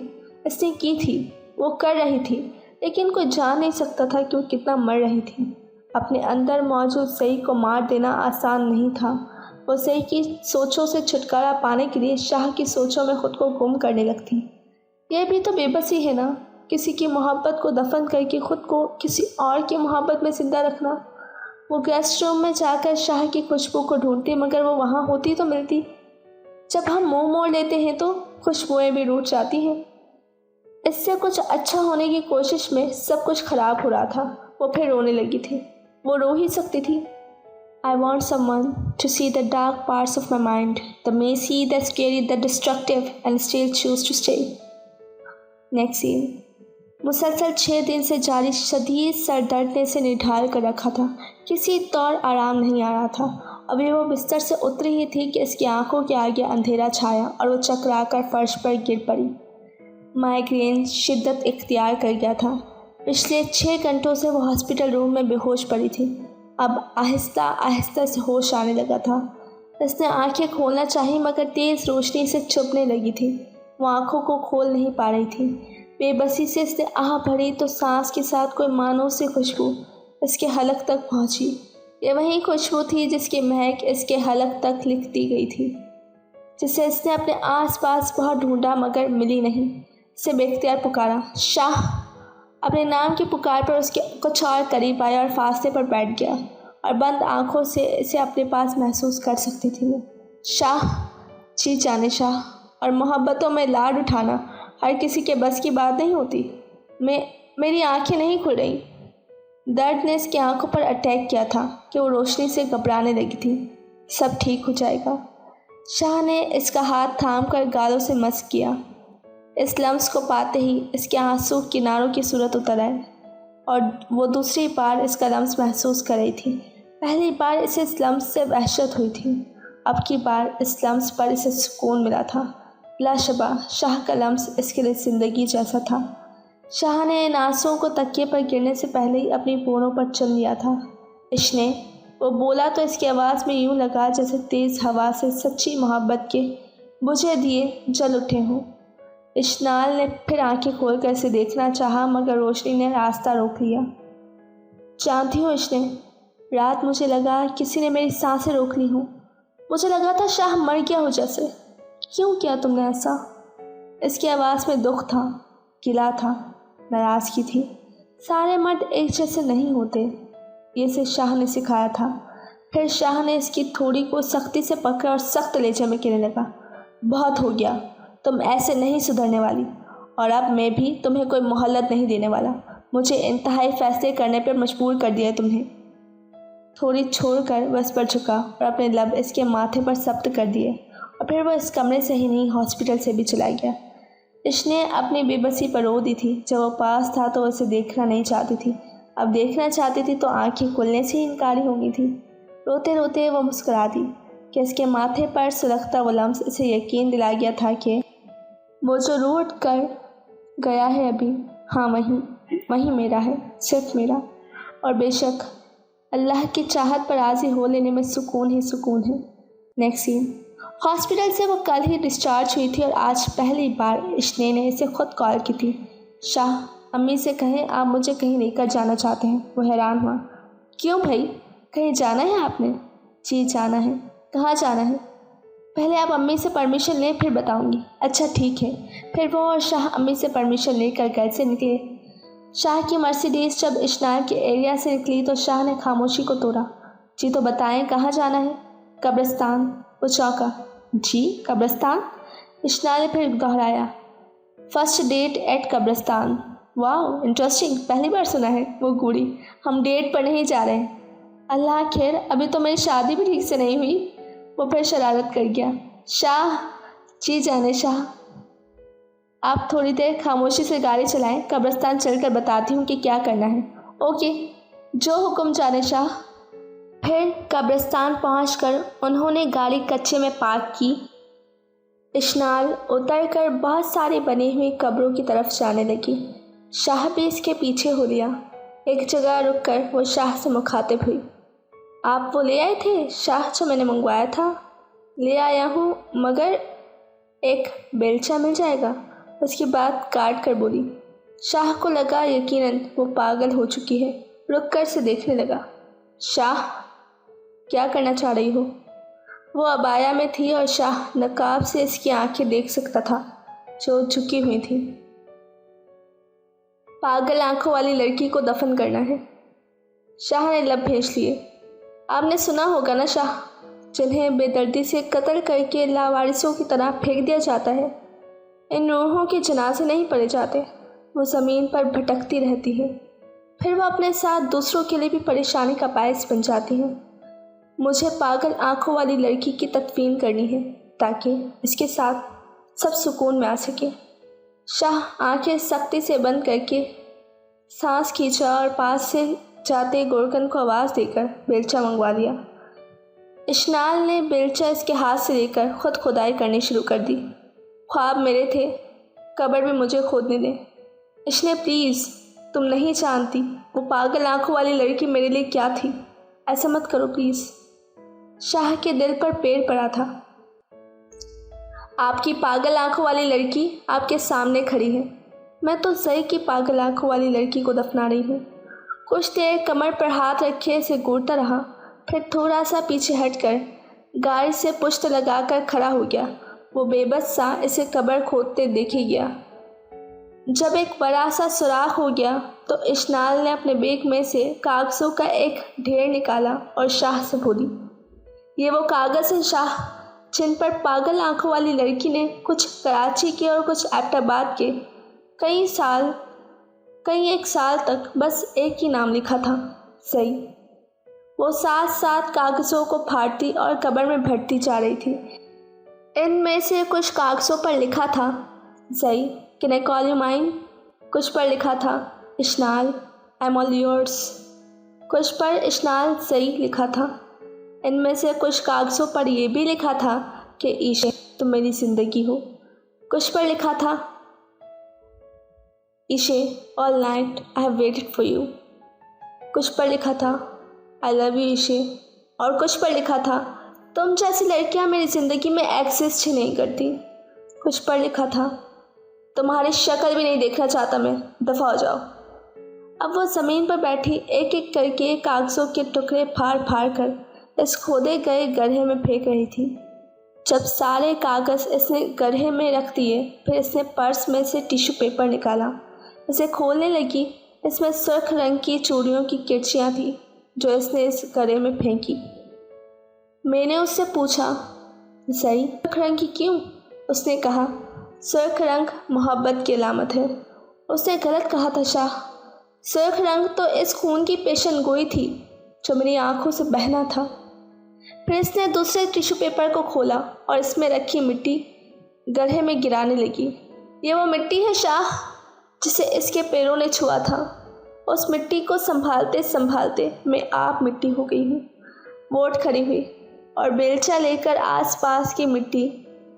Speaker 1: इसने की थी, वो कर रही थी, लेकिन कोई जान नहीं सकता था कि वो कितना मर रही थी। अपने अंदर मौजूद ज़ई को मार देना आसान नहीं था। वो ज़ई की सोचों से छुटकारा पाने के लिए शाह की सोचों में खुद को गुम करने लगती। यह भी तो बेबसी है ना, किसी की मोहब्बत को दफन करके खुद को किसी और की मोहब्बत में जिंदा रखना। वो गेस्ट रूम में जाकर शाह की खुशबू को ढूंढती, मगर वो वहाँ होती तो मिलती। जब हम मुंह मोड़ लेते हैं तो खुशबुएं भी रूठ जाती हैं। इससे कुछ अच्छा होने की कोशिश में सब कुछ खराब हो रहा था। वो फिर रोने लगी थी। वो रो ही सकती थी। I want someone to see the dark parts of my mind, the messy, the scary, the destructive, and still choose to stay. Next scene. مسلسل 6 دن سے جاری شدید سر درد نے اسے نڈھال کر رکھا تھا، کسی طور آرام نہیں آ رہا تھا۔ ابھی وہ بستر سے اتری ہی تھی کہ اس کی آنکھوں کے آگے اندھیرا چھایا اور وہ چکرا کر فرش پر گر پڑی۔ مائیگرین شدت اختیار کر گیا تھا۔ پچھلے 6 گھنٹوں سے وہ ہاسپٹل روم میں بے ہوش پڑی تھی۔ اب آہستہ آہستہ سے ہوش آنے لگا تھا۔ اس نے آنکھیں کھولنا چاہی مگر تیز روشنی سے چبھنے لگی تھی۔ وہ آنکھوں کو کھول نہیں پا رہی تھی۔ بے بسی سے اس نے آہ بھری تو سانس کے ساتھ کوئی مانوس سی خوشبو اس کے حلق تک پہنچی۔ یہ وہی خوشبو تھی جس کی مہک اس کے حلق تک لکھ دی گئی تھی، جسے اس نے اپنے آس پاس بہت ڈھونڈا مگر ملی نہیں۔ اسے بے اختیار پکارا، شاہ! اپنے نام کی پکار پر اس کے کچھ اور قریب آیا اور فاصلے پر بیٹھ گیا اور بند آنکھوں سے اسے اپنے پاس محسوس کر سکتی تھی وہ۔ شاہ! جی جانے شاہ! اور محبتوں میں لاڈ اٹھانا ہر کسی کے بس کی بات نہیں ہوتی۔ میری آنکھیں نہیں کھل رہی۔ درد نے اس کی آنکھوں پر اٹیک کیا تھا کہ وہ روشنی سے گھبرانے لگی تھی۔ سب ٹھیک ہو جائے گا۔ شاہ نے اس کا ہاتھ تھام کر گالوں سے مس کیا۔ اس لمس کو پاتے ہی اس کے آنسو کناروں کی صورت اتر آئے اور وہ دوسری بار اس کا لمس محسوس کر رہی تھی۔ پہلی بار اسے اس لمس سے وحشت ہوئی تھی، اب کی بار اس لمس پر اسے سکون ملا تھا۔ لا شبہ شاہ کا لمس اس کے لیے زندگی جیسا تھا۔ شاہ نے ان آنسوؤں کو تکیے پر گرنے سے پہلے ہی اپنی پوروں پر چل لیا تھا۔ اشنے، وہ بولا تو اس کی آواز میں یوں لگا جیسے تیز ہوا سے سچی محبت کے بجھے دیے جل اٹھے ہوں۔ اشنال نے پھر آنکھیں کھول کر اسے دیکھنا چاہا مگر روشنی نے راستہ روک لیا۔ جانتی ہو اشنے، رات مجھے لگا کسی نے میری سانسیں روک لی ہوں۔ مجھے لگا تھا شاہ مر گیا ہو جیسے۔ کیوں کیا تم نے ایسا؟ اس کی آواز میں دکھ تھا، گلہ تھا، ناراضگی تھی۔ سارے مرد ایک جیسے نہیں ہوتے، یہ اسے شاہ نے سکھایا تھا۔ پھر شاہ نے اس کی تھوڑی کو سختی سے پکڑا اور سخت لہجے میں کہنے لگا، بہت ہو گیا، تم ایسے نہیں سدھرنے والی، اور اب میں بھی تمہیں کوئی مہلت نہیں دینے والا۔ مجھے انتہائی فیصلے کرنے پر مجبور کر دیا تمہیں۔ تھوڑی چھوڑ کر وہ اس پر جھکا اور اپنے لب اس کے ماتھے پر ثبت کر دیے، اور پھر وہ اس کمرے سے ہی نہیں ہاسپٹل سے بھی چلا گیا۔ اس نے اپنی بے بسی پر رو دی تھی۔ جب وہ پاس تھا تو وہ اسے دیکھنا نہیں چاہتی تھی، اب دیکھنا چاہتی تھی تو آنکھیں کھلنے سے ہی انکاری ہو گئی تھی۔ روتے روتے وہ مسکرا دی کہ اس کے ماتھے پر سلگتا وہ لمس اسے یقین دلا گیا تھا کہ وہ جو رو اٹھ کر گیا ہے ابھی، ہاں وہی میرا ہے، صرف میرا، اور بے شک اللہ کی چاہت پر راضی ہو لینے میں سکون ہی سکون ہے۔ نیکسٹ سین۔ ہاسپٹل سے وہ کل ہی ڈسچارج ہوئی تھی اور آج پہلی بار اشنے نے اسے خود کال کی تھی۔ شاہ، امی سے کہیں آپ مجھے کہیں لے کر جانا چاہتے ہیں۔ وہ حیران ہوا۔ کیوں بھائی، کہیں جانا ہے آپ نے؟ جی جانا ہے۔ کہاں جانا ہے؟ پہلے آپ امی سے پرمیشن لیں پھر بتاؤں گی۔ اچھا ٹھیک ہے۔ پھر وہ اور شاہ امی سے پرمیشن لے کر گھر سے نکلے۔ شاہ کی مرسیڈیز جب اشنال کے ایریا سے نکلی تو شاہ نے خاموشی کو توڑا۔ جی تو بتائیں کہاں جانا ہے؟ قبرستان۔ وہ چونکا۔ جی قبرستان؟ اشنال نے پھر دہرایا۔ فرسٹ ڈیٹ ایٹ قبرستان۔ واو انٹرسٹنگ، پہلی بار سنا ہے۔ وہ گوڑی، ہم ڈیٹ پر نہیں جا رہے۔ اللہ خیر، ابھی تو میری شادی بھی ٹھیک سے نہیں ہوئی۔ وہ پھر شرارت کر گیا۔ شاہ! جی جانے شاہ! آپ تھوڑی دیر خاموشی سے گاڑی چلائیں، قبرستان چل کر بتاتی ہوں کہ کیا کرنا ہے۔ اوکے، جو حکم جانے شاہ۔ پھر قبرستان پہنچ کر انہوں نے گاڑی کچے میں پارک کی۔ اشنال اتر کر بہت ساری بنی ہوئی قبروں کی طرف جانے لگی۔ شاہ بھی اس کے پیچھے ہو لیا۔ ایک جگہ رک کر وہ شاہ سے مخاطب ہوئی۔ آپ وہ لے آئے تھے شاہ جو میں نے منگوایا تھا؟ لے آیا ہوں مگر ایک بیلچہ مل جائے گا؟ اس کی بات کاٹ کر بولی۔ شاہ کو لگا یقیناً وہ پاگل ہو چکی ہے، رک کر سے دیکھنے لگا۔ شاہ! کیا کرنا چاہ رہی ہو؟ وہ عبایا میں تھی اور شاہ نقاب سے اس کی آنکھیں دیکھ سکتا تھا جو جھکی ہوئی تھی۔ پاگل آنکھوں والی لڑکی کو دفن کرنا ہے۔ شاہ نے لب بھیج لیے۔ آپ نے سنا ہوگا نا شاہ، جنہیں بے دردی سے قتل کر کے لاوارثوں کی طرح پھینک دیا جاتا ہے، ان روحوں کے جنازے نہیں پڑے جاتے، وہ زمین پر بھٹکتی رہتی ہے، پھر وہ اپنے ساتھ دوسروں کے لیے بھی پریشانی کا باعث بن جاتی ہیں۔ مجھے پاگل آنکھوں والی لڑکی کی تدفین کرنی ہے تاکہ اس کے ساتھ سب سکون میں آ سکے۔ शाह आंखें सख्ती से बंद करके सांस खींचा और पास से जाते गोरकन को आवाज़ देकर बेलचा मंगवा लिया। इशनाल ने बेलचा इसके हाथ से लेकर खुद खुदाई करनी शुरू कर दी। ख्वाब मेरे थे, कब्र भी मुझे खोदने दें। इशने प्लीज़, तुम नहीं जानती वो पागल आंखों वाली लड़की मेरे लिए क्या थी। ऐसा मत करो प्लीज़। शाह के दिल पर पैर पड़ा था। आपकी पागल आंखों वाली लड़की आपके सामने खड़ी है। मैं तो सही की पागल आंखों वाली लड़की को दफना रही हूँ। कुछ देर कमर पर हाथ रखे से घूरता रहा, फिर थोड़ा सा पीछे हटकर गाड़ी से पुश्त लगाकर खड़ा हो गया। वो बेबस सा इसे कब्र खोदते देखे गया। जब एक बड़ा सा सुराख हो गया तो इशनाल ने अपने बैग में से कागज़ों का एक ढेर निकाला और शाह से बोली, ये वो कागज़ हैं शाह, जिन पर पागल आंखों वाली लड़की ने कुछ कराची के और कुछ एबटाबाद के कई एक साल तक बस एक ही नाम लिखा था, सही। वो साथ साथ कागज़ों को फाड़ती और कब्र में भरती जा रही थी। इनमें से कुछ कागज़ों पर लिखा था, सही, can I call you mine. कुछ पर लिखा था, इशनाल, आई एम ऑल योर्स। कुछ पर इशनाल सही लिखा था। इनमें से कुछ कागज़ों पर यह भी लिखा था कि ईशे तुम मेरी ज़िंदगी हो। कुछ पर लिखा था, ईशे all night I have waited for you. कुछ पर लिखा था, आई लव यू ईशे। और कुछ पर लिखा था, तुम जैसी लड़कियां मेरी ज़िंदगी में एग्जिस्ट ही नहीं करती। कुछ पर लिखा था, तुम्हारी शक्ल भी नहीं देखना चाहता मैं, दफ़ा हो जाओ। अब वो ज़मीन पर बैठी एक एक करके कागज़ों के टुकड़े फाड़ फाड़ कर इस खोदे गए गड्ढे में फेंक रही थी। जब सारे कागज़ इसने गड्ढे में रख दिए, फिर इसने पर्स में से टिश्यू पेपर निकाला। इसे खोलने लगी। इसमें सुर्ख रंग की चूड़ियों की किरचियाँ थी जो इसने इस गड्ढे में फेंकी। मैंने उससे पूछा, सही सुर्ख रंग की क्यों? उसने कहा, सुर्ख रंग मोहब्बत की अलामत है। उसने गलत कहा था शाह। सुर्ख रंग तो इस खून की पेशन गोई थी जो मेरी आंखों से बहना था। फिर इसने दूसरे टिश्यू पेपर को खोला और इसमें रखी मिट्टी गड्ढे में गिराने लगी। ये वो मिट्टी है शाह जिसे इसके पैरों ने छुआ था। उस मिट्टी को संभालते संभालते मैं आप मिट्टी हो गई हूँ। वो उठ खड़ी हुई और बेलचा लेकर आसपास की मिट्टी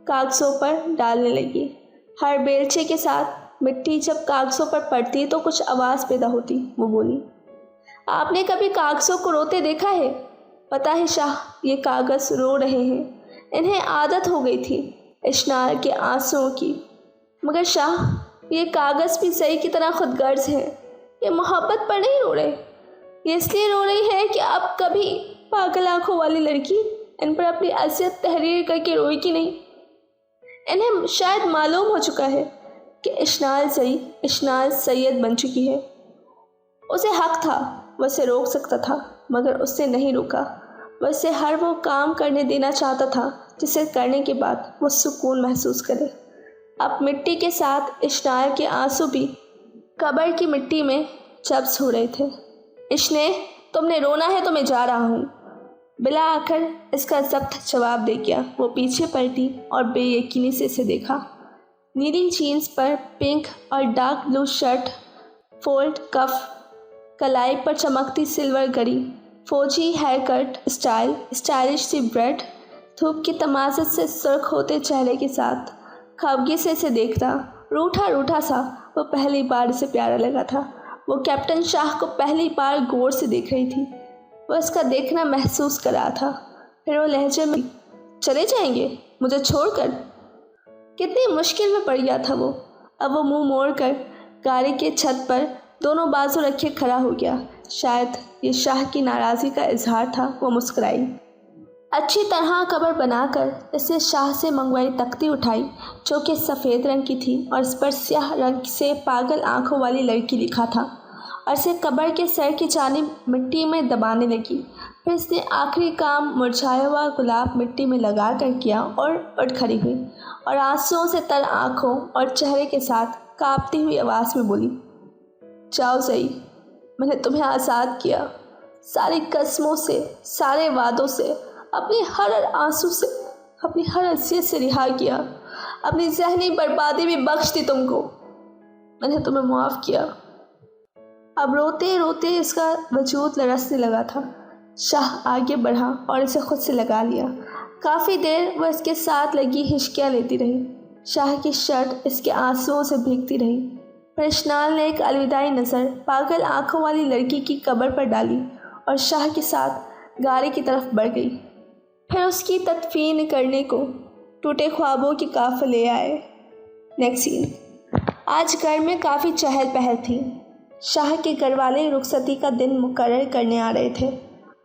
Speaker 1: कागज़ों पर डालने लगी। हर बेलचे के साथ मिट्टी जब कागज़ों पर पड़ती तो कुछ आवाज़ पैदा होती। वो बोली, आपने कभी कागज़ों को रोते देखा है? पता है शाह, ये कागज़ रो रहे हैं। इन्हें आदत हो गई थी इशनाल के आंसुओं की। मगर शाह, ये कागज़ भी सही की तरह खुदगर्ज हैं। ये मोहब्बत पर नहीं रो रहे। ये इसलिए रो रही है कि अब कभी पागल आंखों वाली लड़की इन पर अपनी अज़ियत तहरीर करके रोएगी नहीं। इन्हें शायद मालूम हो चुका है कि इशनाल सैयद बन चुकी है। उसे हक था, वह उसे रोक सकता था, मगर उससे नहीं रोका। वह उसे हर वो काम करने देना चाहता था जिसे करने के बाद वो सुकून महसूस करे। अब मिट्टी के साथ इशनाल के आंसू भी कब्र की मिट्टी में चब्स हो रहे थे। इशने, तुमने रोना है तो मैं जा रहा हूँ। बिला आकर इसका ज़ब्त जवाब दे गया। वो पीछे पलटी और बेयकीनी से इसे देखा। नीली जीन्स पर पिंक और डार्क ब्लू शर्ट, फोल्ड कफ, कलाई पर चमकती सिल्वर घड़ी, फौजी हेयर कट स्टाइल, स्टाइलिश सी ब्रेड, धूप की तमाज़त से सुर्ख होते चेहरे के साथ खफगी से इसे देखता। रूठा रूठा सा वो पहली बार इसे प्यारा लगा था। वो कैप्टन शाह को पहली बार गौर से देख रही थी। वो इसका देखना महसूस कर रहा था। फिर वो लहजे में, चले जाएंगे मुझे छोड़कर? कितनी मुश्किल में पड़ गया था वो। अब वो मुंह मोड़कर गाड़ी के छत पर दोनों बाजू रखे खड़ा हो गया। शायद ये शाह की नाराज़गी का इजहार था। वो मुस्कुराई। अच्छी तरह कब्र बनाकर इसने शाह से मंगवाई तख्ती उठाई जो कि सफ़ेद रंग की थी और इस पर स्याह रंग से पागल आंखों वाली लड़की लिखा था, और इसे कब्र के सर की जानिब मिट्टी में दबाने लगी। फिर इसने आखिरी काम मुरझाया हुआ गुलाब मिट्टी में लगा कर किया और उठ खड़ी हुई और आंसुओं से तर आँखों और चेहरे के साथ कांपती हुई आवाज़ में बोली, जाओ सही, मैंने तुम्हें आज़ाद किया। सारी कस्मों से, सारे वादों से, अपनी हर आंसू से, अपनी हर अज़ियत से रिहा किया। अपनी ज़हनी बर्बादी भी बख्श दी तुमको। میں نے تمہیں معاف کیا۔ اب روتے روتے اس کا وجود لرزنے لگا تھا۔ شاہ آگے بڑھا اور اسے خود سے لگا لیا۔ کافی دیر وہ اس کے ساتھ لگی ہچکیاں لیتی رہی۔ شاہ کی شرٹ اس کے آنسوؤں سے بھیگتی رہی۔ پھر اشنال نے ایک الوداعی نظر پاگل آنکھوں والی لڑکی کی قبر پر ڈالی اور شاہ کے ساتھ گاڑی کی طرف بڑھ گئی۔ پھر اس کی تدفین کرنے کو ٹوٹے خوابوں کے قافلے آئے۔ نیکسٹ سین۔ آج گھر میں کافی چہل پہل تھی۔ شاہ کے گھر والے رخصتی کا دن مقرر کرنے آ رہے تھے۔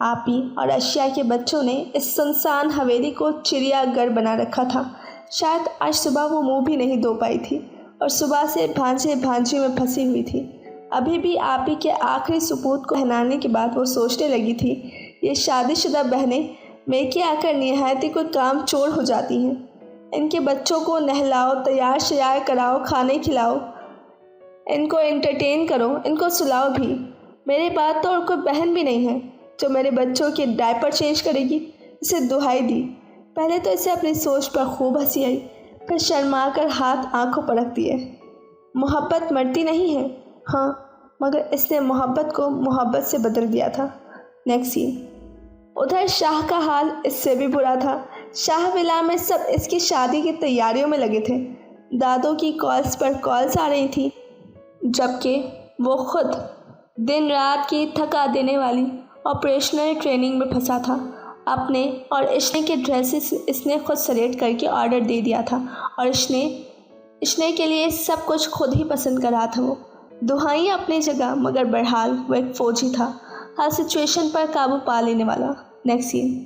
Speaker 1: آپی اور اشیا کے بچوں نے اس سنسان حویلی کو چڑیا گھر بنا رکھا تھا۔ شاید آج صبح وہ منہ بھی نہیں دھو پائی تھی اور صبح سے بھانجے بھانجی میں پھنسی ہوئی تھی۔ ابھی بھی آپی کے آخری سپوت کو پہنانے کے بعد وہ سوچنے لگی تھی، یہ شادی شدہ بہنیں میکے آ کر نہایت کوئی کام چور ہو جاتی ہیں۔ ان کے بچوں کو نہلاؤ، تیار شیار کراؤ، کھانے کھلاؤ، ان کو انٹرٹین کرو، ان کو سلاؤ بھی۔ میرے بعد تو اور کوئی بہن بھی نہیں ہے جو میرے بچوں کے ڈائپر چینج کرے گی۔ اسے دہائی دی۔ پہلے تو اسے اپنی سوچ پر خوب ہنسی آئی، پھر شرما کر ہاتھ آنکھوں پر رکھ دیے۔ محبت مرتی نہیں ہے، ہاں، مگر اس نے محبت کو محبت سے بدل دیا تھا۔ نیکسٹ سین۔ ادھر شاہ کا حال اس سے بھی برا تھا۔ شاہ ولا میں سب اس کی شادی کی تیاریوں میں لگے تھے۔ دادوں کی کالز پر کالز آ رہی تھیں، جبکہ وہ خود دن رات کی تھکا دینے والی آپریشنل ٹریننگ میں پھنسا تھا۔ اپنے اور اشنے کے ڈریسز اس نے خود سلیکٹ کر کے آرڈر دے دیا تھا اور اشنے کے لیے سب کچھ خود ہی پسند کر رہا تھا۔ وہ دہائیاں اپنی جگہ، مگر بہرحال وہ ایک فوجی تھا، ہر سچویشن پر قابو پا لینے والا۔ نیکسٹ سین۔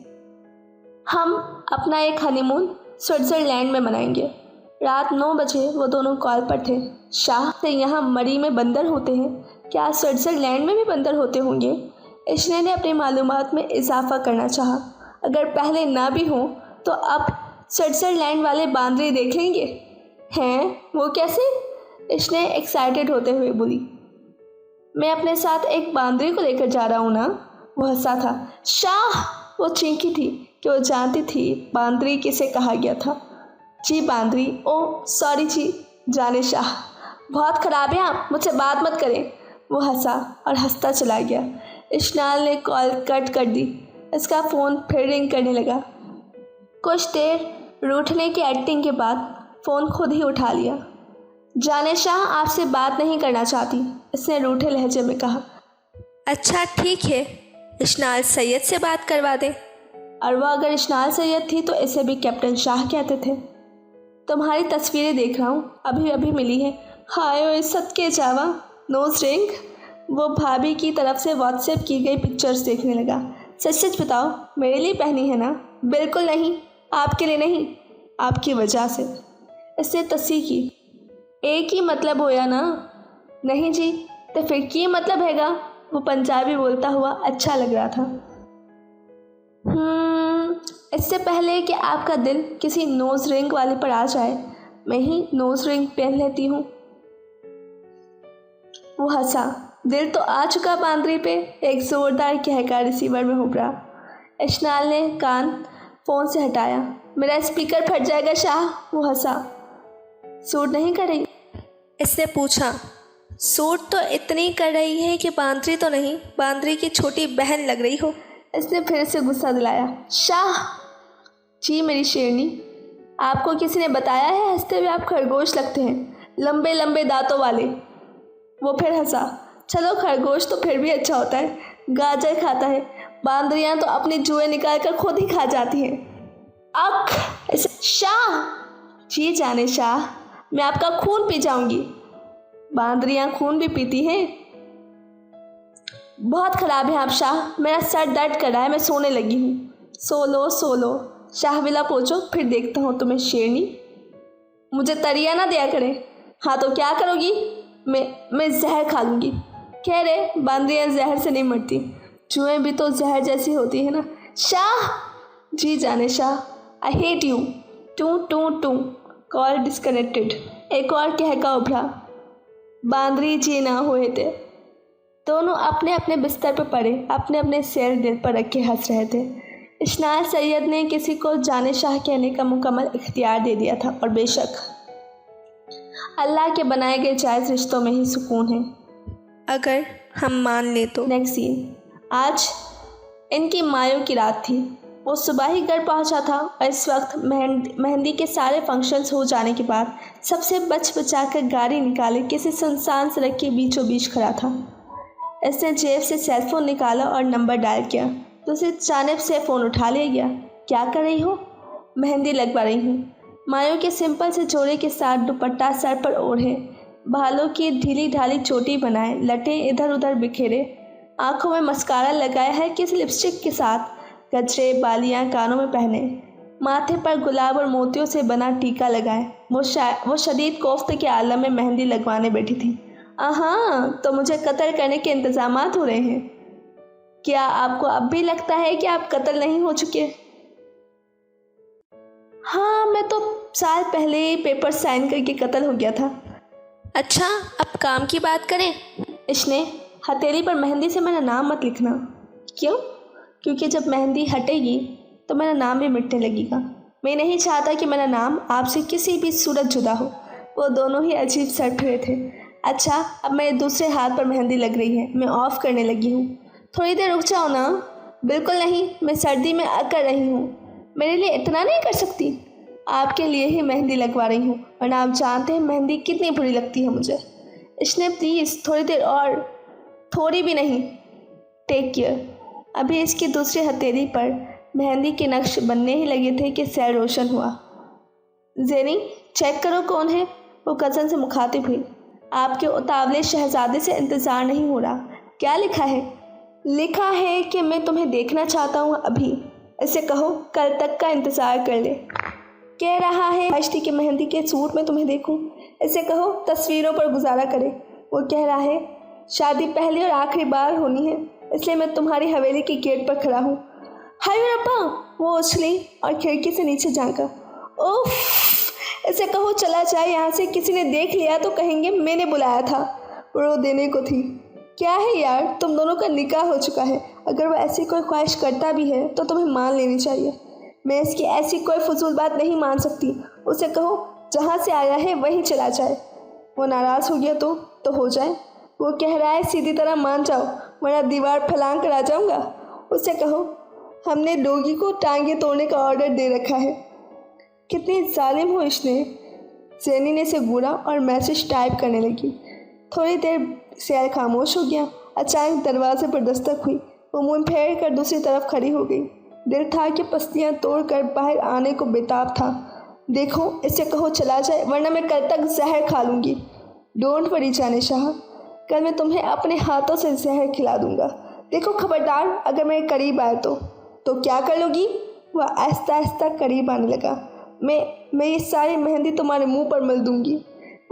Speaker 1: ہم اپنا ایک ہنی مون سوئٹزرلینڈ میں منائیں گے۔ رات 9 بجے وہ دونوں کال پر تھے۔ شاہ سے یہاں مری میں بندر ہوتے ہیں، کیا سوئٹزرلینڈ میں بھی بندر ہوتے ہوں گے؟ اشنے نے اپنی معلومات میں اضافہ کرنا چاہا۔ اگر پہلے نہ بھی ہوں تو اب سوئٹزرلینڈ والے باندرے دیکھ لیں گے۔ ہیں؟ وہ کیسے؟ اشنے ایکسائٹیڈ ہوتے ہوئے بولی۔ میں اپنے ساتھ ایک باندرے کو لے کر جا رہا ہوں نا۔ وہ ہنسا تھا۔ شاہ! وہ چینکی تھی کہ وہ جانتی تھی باندری کسے کہا گیا تھا۔ جی باندری، او سوری جی، جانے شاہ، بہت خراب ہیں آپ، مجھ سے بات مت کریں۔ وہ ہنسا اور ہنستا چلا گیا۔ اشنال نے کال کٹ کر دی۔ اس کا فون پھر رنگ کرنے لگا۔ کچھ دیر روٹھنے کی ایکٹنگ کے بعد فون خود ہی اٹھا لیا۔ جانے شاہ، آپ سے بات نہیں کرنا چاہتی، اس نے روٹھے لہجے میں کہا۔ اچھا ٹھیک ہے، اشنال سید سے بات کروا دیں۔ اور وہ اگر اشنال سید تھی تو اسے بھی کیپٹن شاہ کہتے تھے۔ تمہاری تصویریں دیکھ رہا ہوں، ابھی ابھی ملی ہے۔ ہائے اوئے صدقے جاوا، نوز رنگ۔ وہ بھابھی کی طرف سے واٹس ایپ کی گئی پکچرز دیکھنے لگا۔ سچ سچ بتاؤ، میرے لیے پہنی ہے نا؟ بالکل نہیں، آپ کے لیے نہیں، آپ کی وجہ سے۔ اس نے تصحیح کی۔ ایک ہی مطلب ہویا نا؟ نہیں جی، تو پھر کی مطلب ہے گا؟ وہ پنجابی بولتا ہوا اچھا لگ رہا تھا۔ اس سے پہلے کہ آپ کا دل کسی نوز رنگ والے پر آ جائے، میں ہی نوز رنگ پہن لیتی ہوں۔ وہ ہنسا۔ دل تو آ چکا باندری پہ، ایک زوردار کہکا ریسیور میں ابھرا۔ اشنال نے کان فون سے ہٹایا۔ میرا اسپیکر پھٹ جائے گا شاہ۔ وہ ہنسا۔ سوٹ نہیں کر رہی؟ اس نے پوچھا۔ سوٹ تو اتنی کر رہی ہے کہ باندری تو نہیں، باندری کی چھوٹی بہن لگ رہی ہو۔ اس نے پھر سے غصہ دلایا۔ شاہ! جی میری شیرنی، آپ کو کسی نے بتایا ہے ہنستے ہوئے آپ خرگوش لگتے ہیں، لمبے لمبے دانتوں والے؟ وہ پھر ہنسا۔ چلو خرگوش تو پھر بھی اچھا ہوتا ہے، گاجر کھاتا ہے، باندریاں تو اپنی جوئیں نکال کر خود ہی کھا جاتی ہیں۔ شاہ! جی جانے شاہ، میں آپ کا خون پی جاؤں گی۔ باندریاں خون بھی پیتی ہیں؟ بہت خراب ہیں آپ شاہ، میرا سر درد کر رہا ہے، میں سونے لگی ہوں۔ سو لو شاہ ولا پوچھو، پھر دیکھتا ہوں تمہیں شیرنی۔ مجھے تریا نہ دیا کرے۔ ہاں تو کیا کرو گی؟ میں زہر کھا لوں گی۔ کہہ رہے باندریاں زہر سے نہیں مرتی، جوئیں بھی تو زہر جیسی ہوتی ہے نا۔ شاہ! جی جانے شاہ، آئی ہیٹ یو۔ ٹوں کال ڈسکنیکٹڈ۔ ایک اور کہکا ابھرا۔ باندری جی نہ ہوئے تھے۔ دونوں اپنے اپنے بستر پر پڑے، اپنے اپنے سیر دل پر رکھ کے ہنس رہے تھے۔ اشنال سید نے کسی کو جانے شاہ کہنے کا مکمل اختیار دے دیا تھا، اور بے شک अल्लाह के बनाए गए जायज़ रिश्तों में ही सुकून है, अगर हम मान ले तो। Next scene. आज इनकी मायों की रात थी। वो सुबह ही घर पहुंचा था और इस वक्त मेहंदी के सारे फंक्शंस हो जाने के बाद सबसे बच बचा कर गाड़ी निकाले किसी सुनसान सड़क के बीचों बीच खड़ा था। इसने जेब से सेलफोन निकाला और नंबर डायल किया। दूसरी जानिब से फ़ोन उठा लिया गया। क्या कर रही हो? मेहंदी लगवा रही हूँ। मायों के सिंपल से जोड़े के साथ दुपट्टा सर पर ओढ़े, बालों की ढीली ढाली चोटी बनाए, लटे इधर उधर बिखेरे, आंखों में मस्कारा लगाया है किसी लिपस्टिक के साथ, गजरे बालियाँ कानों में पहने, माथे पर गुलाब और मोतियों से बना टीका लगाए, वो शदीद कोफ्ते के आलम में मेहंदी लगवाने बैठी थी। हाँ, तो मुझे कत्ल करने के इंतजामात हो रहे हैं। क्या आपको अब भी लगता है कि आप कत्ल नहीं हो चुके? हाँ, मैं तो साल पहले ही पेपर साइन करके कत्ल हो गया था। अच्छा, अब काम की बात करें। इसने हथेली पर मेहंदी से मेरा नाम मत लिखना। क्यों? क्योंकि जब मेहंदी हटेगी तो मेरा नाम भी मिटने लगेगा। मैं नहीं चाहता कि मेरा नाम आपसे किसी भी सूरत जुदा हो। वो दोनों ही अजीब सट रहे थे। अच्छा, अब मेरे दूसरे हाथ पर मेहंदी लग रही है, मैं ऑफ करने लगी हूँ। थोड़ी देर रुक जाओ ना। बिल्कुल नहीं, मैं सर्दी में अकड़ रही हूँ। मेरे लिए इतना नहीं कर सकती? आपके लिए ही मेहंदी लगवा रही हूँ, वरना आप जानते हैं मेहंदी कितनी बुरी लगती है मुझे। इसने प्लीज़ थोड़ी देर और। थोड़ी भी नहीं, टेक केयर। अभी इसकी दूसरी हथेली पर मेहंदी के नक्श बनने ही लगे थे कि सैर रोशन हुआ। जेनी, चेक करो कौन है। वो कज़न से मुखातिब हुई। आपके उतावले शहजादे से इंतज़ार नहीं हो रहा। क्या लिखा है? लिखा है कि मैं तुम्हें देखना चाहता हूँ अभी। इसे कहो कल तक का इंतज़ार कर ले। कह रहा है आश्ती की मेहंदी के सूट में तुम्हें देखूं। इसे कहो तस्वीरों पर गुजारा करे। वो कह रहा है शादी पहली और आखिरी बार होनी है, इसलिए मैं तुम्हारी हवेली के गेट पर खड़ा हूँ। हाय रब्बा! वो उछली और खिड़की से नीचे झांका। ओफ! इसे कहो चला जाए यहाँ से। किसी ने देख लिया तो कहेंगे मैंने बुलाया था, रो देने को थी। क्या है यार, तुम दोनों का निकाह हो चुका है। अगर वो ऐसी कोई ख्वाहिश करता भी है तो तुम्हें मान लेनी चाहिए। मैं इसकी ऐसी कोई फजूल बात नहीं मान सकती। उसे कहो जहाँ से आया है वहीं चला जाए। वो नाराज़ हो गया तो हो जाए। वो कह रहा है सीधी तरह मान जाओ, वरना दीवार फलांग कर आ जाऊँगा। उसे कहो हमने डोगी को टांगे तोड़ने का ऑर्डर दे रखा है। कितनी जालिम हो इसने। जेनी ने इसे घूरा और मैसेज टाइप करने लगी। थोड़ी देर सैर खामोश हो गया। अचानक दरवाजे पर दस्तक हुई। वो मुंह फेर कर दूसरी तरफ खड़ी हो गई। दिल था कि पस्तियाँ तोड़कर बाहर आने को बेताब था। देखो, इसे कहो चला जाए, वरना मैं कल तक जहर खा लूँगी। डोंट वरी जाने शाह, कल मैं तुम्हें अपने हाथों से जहर खिला दूँगा। देखो खबरदार, अगर मेरे करीब आए तो क्या कर लोगी? वह आहिस्ता आहिस्ता करीब आने लगा। मैं ये सारी मेहंदी तुम्हारे मुंह पर मल दूँगी।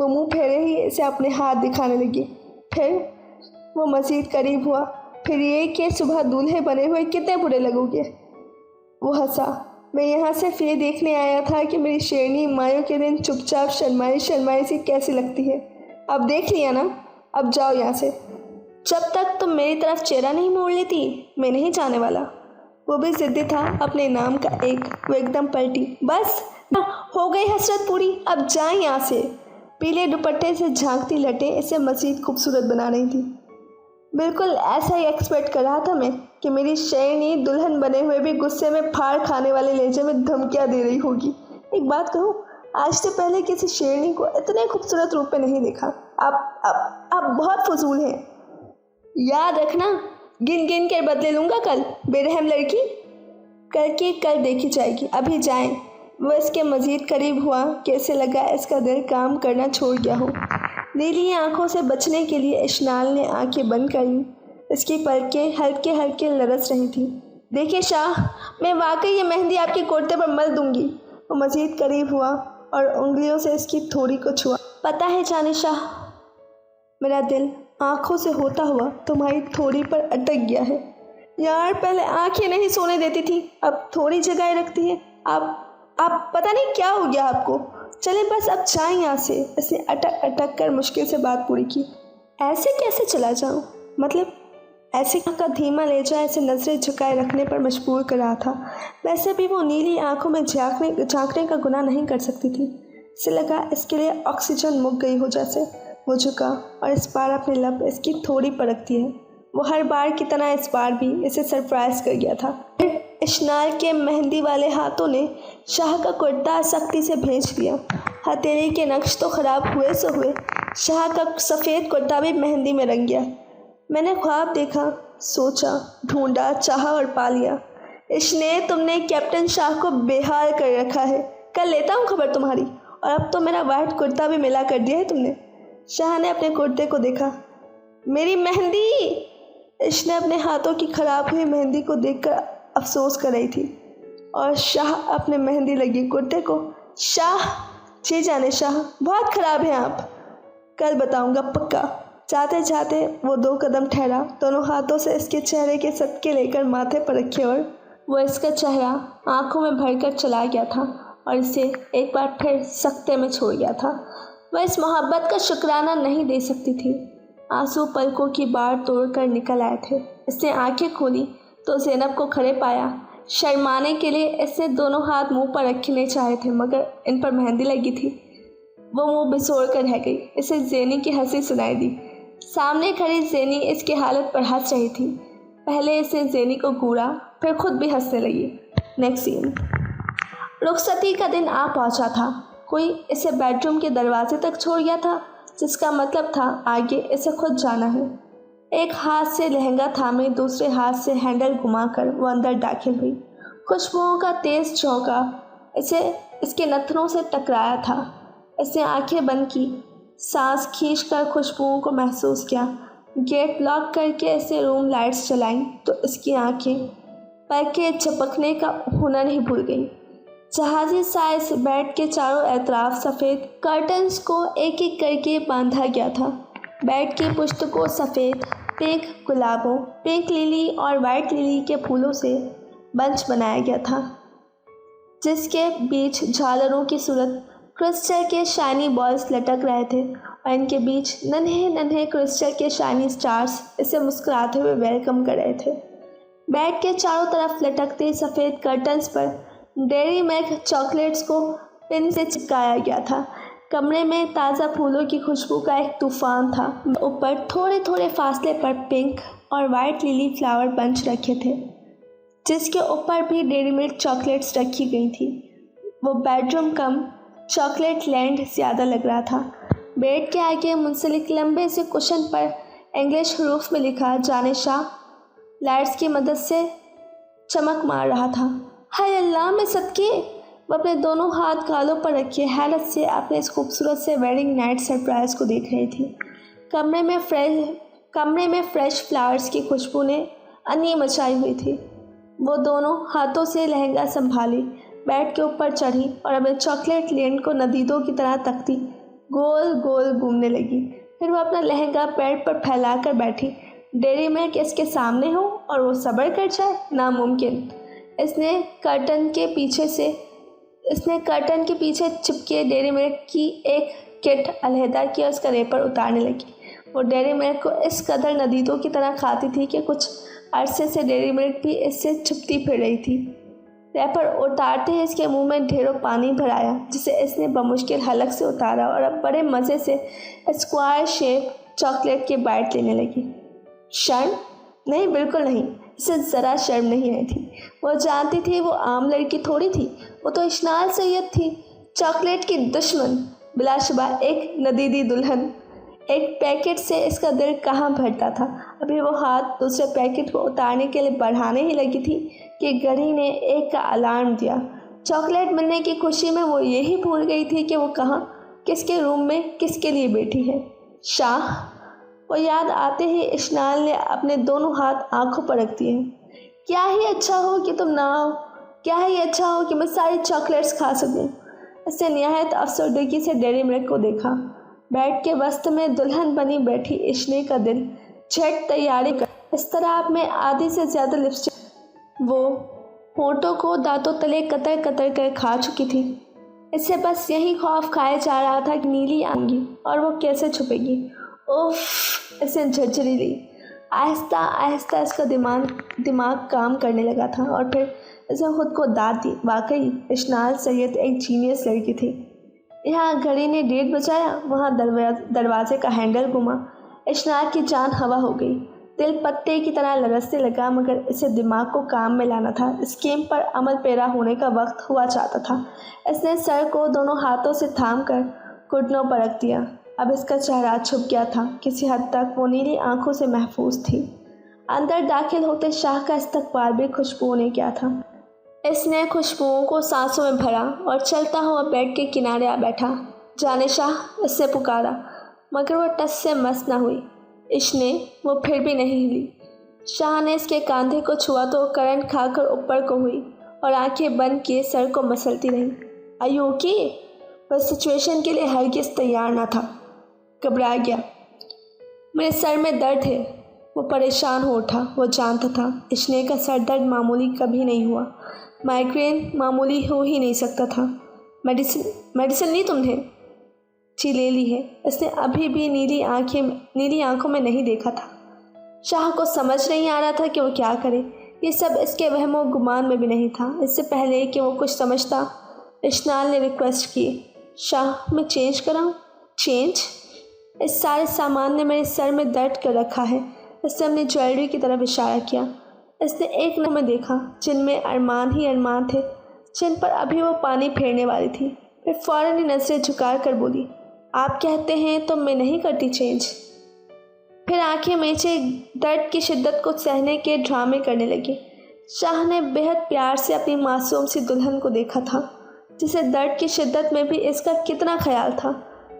Speaker 1: वो मुंह फेरे ही इसे अपने हाथ दिखाने लगी। फिर वो मज़ीद करीब हुआ। फिर ये कि सुबह दूल्हे बने हुए कितने बुरे लगोगे। वो हंसा। मैं यहाँ सिर्फ ये देखने आया था कि मेरी शेरनी मायों के दिन चुपचाप शर्माई सी कैसी लगती है। अब देख लिया ना, अब जाओ यहाँ से। जब तक तुम मेरी तरफ चेहरा नहीं मोड़ लेती, मैं नहीं जाने वाला। वो भी ज़िद्दी था अपने नाम का एक। वो एकदम पलटी। बस हो गई हसरत पूरी, अब जाए यहाँ से। पीले दुपट्टे से झांकती लटें इसे मज़ीद खूबसूरत बना रही थी। बिल्कुल ऐसा ही एक्सपेक्ट कर रहा था मैं कि मेरी शेरनी दुल्हन बने हुए भी गुस्से में फाड़ खाने वाले लहजे में धमकियाँ दे रही होगी। एक बात कहूँ, आज से पहले किसी शेरनी को इतने खूबसूरत रूप में नहीं देखा। आप बहुत फजूल हैं। याद रखना, गिन गिन कर बदले लूँगा कल, बेरहम लड़की। कल देखी जाएगी, अभी जाएं। वो इसके मज़ीद करीब हुआ कि इसे लगा इसका दिल काम करना छोड़ गया हो। नीली आंखों से बचने के लिए इश्नाल ने आंखें बंद कर लीं। इसकी पलकें हल्के हल्के लरस रही थी। देखिए शाह, मैं वाकई ये मेहंदी आपके कुर्ते पर मल दूंगी। वो मज़ीद करीब हुआ और उंगलियों से इसकी थोड़ी को छुआ। पता है जाने शाह, मेरा दिल आंखों से होता हुआ तुम्हारी थोड़ी पर अटक गया है। यार, पहले आंखें नहीं सोने देती थी, अब थोड़ी जगह रखती है। आप पता नहीं क्या हो गया आपको। चले बस अब जाएं यहाँ से। इसने अटक अटक कर मुश्किल से बात पूरी की। ऐसे कैसे चला जाऊँ? मतलब ऐसे का धीमा लहजा ऐसे नज़रें झुकाए रखने पर मजबूर कर रहा था। वैसे भी वो नीली आंखों में झांकने का गुनाह नहीं कर सकती थी। اسے لگا اس کے لیے آکسیجن مک گئی ہو جیسے۔ وہ جھکا اور اس بار اپنے لب اس کی تھوڑی پرکھتی ہے۔ وہ ہر بار کی طرح اس بار بھی اسے سرپرائز کر گیا تھا۔ اشنال کے مہندی والے ہاتھوں نے شاہ کا کرتا سختی سے بھیج دیا۔ ہتھیلی کے نقش تو خراب ہوئے سو ہوئے، شاہ کا سفید کرتا بھی مہندی میں رنگ گیا۔ میں نے خواب دیکھا، سوچا، ڈھونڈا، چاہا اور پا لیا۔ اشنے، تم نے کیپٹن شاہ کو بے حال کر رکھا ہے۔ کل لیتا ہوں خبر تمہاری۔ اور اب تو میرا وائٹ کرتا بھی ملا کر دیا ہے تم نے۔ شاہ نے اپنے کرتے کو دیکھا۔ میری مہندی! اشنے اپنے ہاتھوں کی خراب ہوئی مہندی کو دیکھ کر افسوس کر رہی تھی، اور شاہ اپنے مہندی لگی کرتے کو۔ شاہ! جی جانے شاہ، بہت خراب ہیں آپ۔ کل بتاؤں گا پکا۔ جاتے جاتے وہ 2 قدم ٹھہرا، دونوں ہاتھوں سے اس کے چہرے کے صدقے لے کر ماتھے پر رکھے، اور وہ اس کا چہرہ آنکھوں میں بھر کر چلا گیا تھا اور اسے ایک بار پھر سکتے میں چھوڑ گیا تھا۔ وہ اس محبت کا شکرانہ نہیں دے سکتی تھی۔ آنسو پلکوں کی باڑ توڑ کر نکل آئے تھے۔ اس نے آنکھیں کھولی تو زینب کو کھڑے پایا۔ شرمانے کے لیے اس نے دونوں ہاتھ منہ پر رکھنے چاہے تھے، مگر ان پر مہندی لگی تھی۔ وہ منہ بسوڑ کر رہ گئی۔ اسے زینی کی ہنسی سنائی دی۔ سامنے کھڑی زینی اس کی حالت پر ہنس رہی تھی۔ پہلے اس نے زینی کو گھورا، پھر خود بھی ہنسنے لگی۔ نیکسٹ سین۔ رخصتی کا دن آ پہنچا تھا۔ کوئی اسے بیڈ روم کے دروازے تک چھوڑ گیا تھا، جس کا مطلب تھا آگے اسے خود جانا ہے۔ ایک ہاتھ سے لہنگا تھامے دوسرے ہاتھ سے ہینڈل گھما کر وہ اندر داخل ہوئی۔ خوشبوؤں کا تیز جھونکا اسے اس کے نتنوں سے ٹکرایا تھا۔ اس نے آنکھیں بند کی، سانس کھینچ کر خوشبوؤں کو محسوس کیا۔ گیٹ لاک کر کے اس نے روم لائٹس جلائیں تو اس کی آنکھیں پلکیں جھپکنے کا ہنر ہی بھول گئیں۔ جہازی سائز بیڈ کے چاروں اطراف سفید کرٹنز کو ایک ایک کر کے باندھا گیا تھا۔ بیڈ کی پشت کو سفید، پنک گلابوں، پنک لیلی اور وائٹ لیلی کے پھولوں سے بنچ بنایا گیا تھا، جس کے بیچ جھالروں کی صورت کرسٹل کے شائنی بالز لٹک رہے تھے، اور ان کے بیچ ننھے ننھے کرسٹل کے شائنی سٹارز اسے مسکراتے ہوئے ویلکم کر رہے تھے۔ بیڈ کے چاروں طرف لٹکتے سفید کرٹنز پر ڈیری ملک چاکلیٹس کو پن سے چپکایا گیا تھا۔ کمرے میں تازہ پھولوں کی خوشبو کا ایک طوفان تھا۔ اوپر تھوڑے تھوڑے فاصلے پر پنک اور وائٹ لیلی فلاور بنچ رکھے تھے، جس کے اوپر بھی ڈیری ملک چاکلیٹس رکھی گئی تھیں۔ وہ بیڈ روم کم چاکلیٹ لینڈ زیادہ لگ رہا تھا۔ بیڈ کے آگے منسلک لمبے سے کشن پر انگلش حروف میں لکھا جانے شاہ لائٹس کی مدد سے چمک مار رہا تھا۔ ہائے اللہ، میں صدقے! وہ اپنے دونوں ہاتھ گالوں پر رکھے حیرت سے اپنے اس خوبصورت سے ویڈنگ نائٹ سرپرائز کو دیکھ رہی تھی۔ کمرے میں فریش فلاورز کی خوشبو نے انی مچائی ہوئی تھی۔ وہ دونوں ہاتھوں سے لہنگا سنبھالی، بیڈ کے اوپر چڑھی اور اپنے چاکلیٹ لینڈ کو ندیدوں کی طرح تکتی گول گول گھومنے لگی۔ پھر وہ اپنا لہنگا پیڈ پر پھیلا کر بیٹھی۔ ڈیری ملک اس کے سامنے ہو اور وہ صبر کر جائے؟ ناممکن۔ اس نے کرٹن کے پیچھے چپکے ڈیری ملک کی ایک کٹ علیحدہ کی اور اس کا ریپر اتارنے لگی۔ وہ ڈیری ملک کو اس قدر ندیدوں کی طرح کھاتی تھی کہ کچھ عرصے سے ڈیری ملک بھی اس سے چھپتی پھر رہی تھی۔ ریپر اتارتے ہی اس کے منہ میں ڈھیروں پانی بھر آیا، جسے اس نے بمشکل حلق سے اتارا اور اب بڑے مزے سے اسکوائر شیپ چاکلیٹ کے بائٹ لینے لگی۔ شرم؟ نہیں، بالکل نہیں۔ اسے ذرا شرم نہیں آئی تھی۔ وہ جانتی تھی وہ عام لڑکی تھوڑی تھی، وہ تو اشنال سید تھی، چاکلیٹ کی دشمن، بلا شبہ ایک ندیدی دلہن۔ ایک پیکٹ سے اس کا دل کہاں بھرتا تھا۔ ابھی وہ ہاتھ دوسرے پیکٹ کو اتارنے کے لیے بڑھانے ہی لگی تھی کہ گھڑی نے ایک کا الارم دیا۔ چاکلیٹ ملنے کی خوشی میں وہ یہی بھول گئی تھی کہ وہ کہاں، کس کے روم میں، کس کے لیے بیٹھی ہے۔ شاہ! وہ یاد آتے ہی اشنال نے اپنے دونوں ہاتھ آنکھوں پر رکھ دیے۔ کیا ہی اچھا ہو کہ تم نہ آؤ، کیا ہی اچھا ہو کہ میں ساری چاکلیٹس کھا سکوں۔ اس نے نہایت افسردگی سے ڈیری ملک کو دیکھا۔ بیڈ کے وسط میں دلہن بنی بیٹھی اشنے کا دل جھٹ تیاری کر اس طرح میں آدھی سے زیادہ لپسٹک وہ ہونٹوں کو دانتوں تلے قطر قطر کر کھا چکی تھی۔ اسے بس یہی خوف کھائے جا رہا تھا کہ نیلی آئیں گی اور وہ کیسے چھپے گی۔ اوف! اس نے جھرجھری لی۔ آہستہ آہستہ اس کا دماغ کام کرنے لگا تھا اور پھر اس نے خود کو داد دی۔ واقعی اشنال سید ایک جینیس لڑکی تھی۔ यहाँ घड़ी ने 1:30 बजाया, वहाँ दरवाजे का हैंडल घुमा। इशनाक की जान हवा हो गई। दिल पत्ते की तरह लरसने लगा, मगर इसे दिमाग को काम में लाना था। स्कीम पर अमल पैरा होने का वक्त हुआ चाहता था। इसने सर को दोनों हाथों से थाम कर घुटनों पर रख दिया। अब इसका चेहरा छुप गया था। किसी हद तक वो नीली आंखों से महफूज थी। अंदर दाखिल होते शाह का इस्तकबाल भी खुशबुओं ने किया था। इसने खुशबुओं को सांसों में भरा और चलता हुआ बेड के किनारे आ बैठा। जाने शाह, इससे पुकारा, मगर वो टस से मस न हुई। इसने वो फिर भी नहीं हिली। शाह ने इसके कंधे को छुआ तो करंट खाकर ऊपर को हुई और आंखें बंद किए सर को मसलती रही। Are you okay? वह सिचुएशन के लिए हरगिज़ तैयार न था। घबरा गया। मेरे सर में दर्द है। वो परेशान हो उठा। वो जानता था इश्ने का सर दर्द मामूली कभी नहीं हुआ। माइग्रेन मामूली हो ही नहीं सकता था। मेडिसिन ली तुमने? जी ले ली है। इसने अभी भी नीली आंखों में नहीं देखा था। शाह को समझ नहीं आ रहा था कि वो क्या करे। ये सब इसके वहमो गुमान में भी नहीं था। इससे पहले कि वो कुछ समझता, इशनाल ने रिक्वेस्ट की, शाह मैं चेंज कराऊं? चेंज? इस सारे सामान ने मेरे सर में दर्द कर रखा है। इसने अपनी ज्वेलरी की तरफ इशारा किया। इसने एक नज़र में देखा जिनमें अरमान ही अरमान थे, जिन पर अभी वो पानी फेरने वाली थी। फिर फौरन ही नजरें झुका कर बोली, आप कहते हैं तो मैं नहीं करती चेंज। फिर आंखें मीचे दर्द की शिद्दत को सहने के ड्रामे करने लगी। शाह ने बेहद प्यार से अपनी मासूम सी दुल्हन को देखा था, जिसे दर्द की शिद्दत में भी इसका कितना ख्याल था।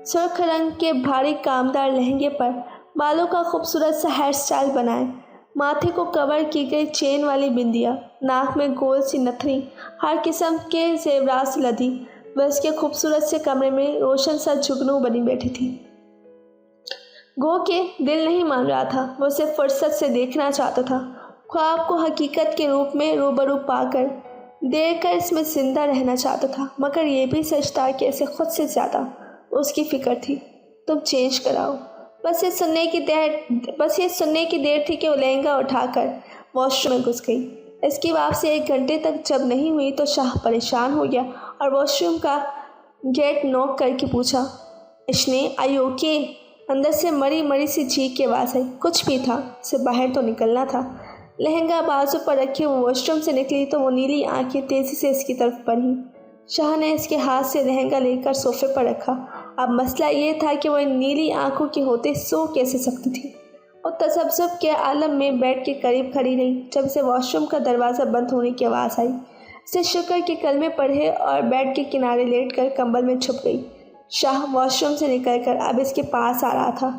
Speaker 1: सुर्ख रंग के भारी कामदार लहंगे पर बालों का खूबसूरत सा हेयर स्टाइल बनाए, माथे को कवर की गई चेन वाली बिंदिया, नाक में गोल सी नथनी, हर किस्म के जेवरात से लदी, वह उसके खूबसूरत से कमरे में रोशन सा जुगनू बनी बैठी थी। गो के दिल नहीं मान रहा था। वो उसे फुर्सत से देखना चाहता था, ख्वाब को हकीकत के रूप में रूबरू पाकर देख कर इसमें जिंदा रहना चाहता था। मगर यह भी सच था कि इसे खुद से ज़्यादा उसकी फिक्र थी। तुम चेंज कराओ। बस ये सुनने की देर थी कि वो लहंगा उठाकर वॉशरूम में घुस गई। इसकी वापसी 1 घंटे तक जब नहीं हुई तो शाह परेशान हो गया और वॉशरूम का गेट नॉक करके पूछा, इशने आई यू ओके? अंदर से मरी मरी सी चीख की आवाज़ आई। कुछ भी था, उसे बाहर तो निकलना था। लहंगा बाजू पर रखे वो वॉशरूम से निकली तो वो नीली आंखें तेज़ी से इसकी तरफ बढ़ी। शाह ने इसके हाथ से लहंगा लेकर सोफे पर रखा। अब मसला ये था कि वह नीली आंखों के होते सो कैसे सकती थी। और तसब्जुब के आलम में बेड के करीब खड़ी रही जब से वॉशरूम का दरवाज़ा बंद होने की आवाज़ आई। से शुक्र के कलमे पढ़े और बेड के किनारे लेटकर कंबल में छुप गई। शाह वॉशरूम से निकलकर अब इसके पास आ रहा था।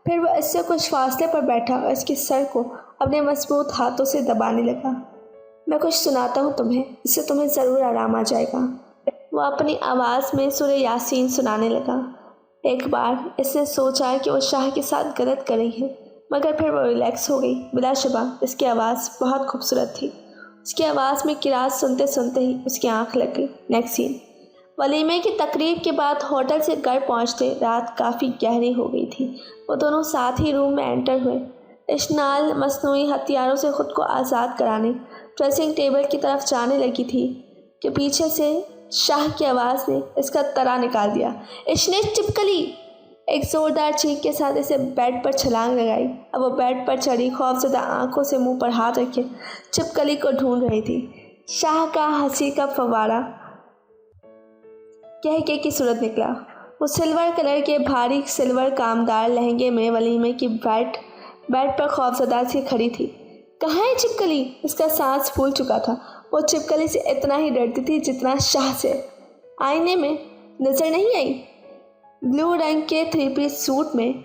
Speaker 1: फिर वह इससे कुछ फासले पर बैठा और इसके सर को अपने मजबूत हाथों से दबाने लगा। मैं कुछ सुनाता हूँ तुम्हें, इससे तुम्हें ज़रूर आराम आ जाएगा। वो अपनी आवाज़ में सूरह यासीन सुनाने लगा। एक बार इसने सोचा कि वो शाह के साथ गलत कर रही है, मगर फिर वो रिलैक्स हो गई। बिलाशुबा इसकी आवाज़ बहुत खूबसूरत थी। उसकी आवाज़ में किरात सुनते सुनते ही उसकी आंख लग गई। Next scene. वलीमे की तकरीब के बाद होटल से घर पहुंचते रात काफ़ी गहरी हो गई थी। वो दोनों साथ ही रूम में एंटर हुए। इशनाल मसनूई हथियारों से ख़ुद को आज़ाद कराने ड्रेसिंग टेबल की तरफ जाने लगी थी कि पीछे से शाह की आवाज़ ने इसका तरा निकाल दिया। इशने चिपकली! एक ज़ोरदार चीख के साथ इसे बेड पर छलांग लगाई। अब वो बेड पर चढ़ी खौफज़दा आंखों से मुंह पर हाथ रखे चिपकली को ढूंढ रही थी। शाह का हंसी का फव्वारा कहके की सूरत निकला। वो सिल्वर कलर के भारी सिल्वर कामदार लहंगे में वलीमे की बेड पर खौफज़दा सी खड़ी थी। कहाँ है चिपकली? उसका सांस फूल चुका था। वो चिपकली से इतना ही डरती थी जितना शाह से। आईने में नज़र नहीं आई। ब्लू रंग के 3-पीस सूट में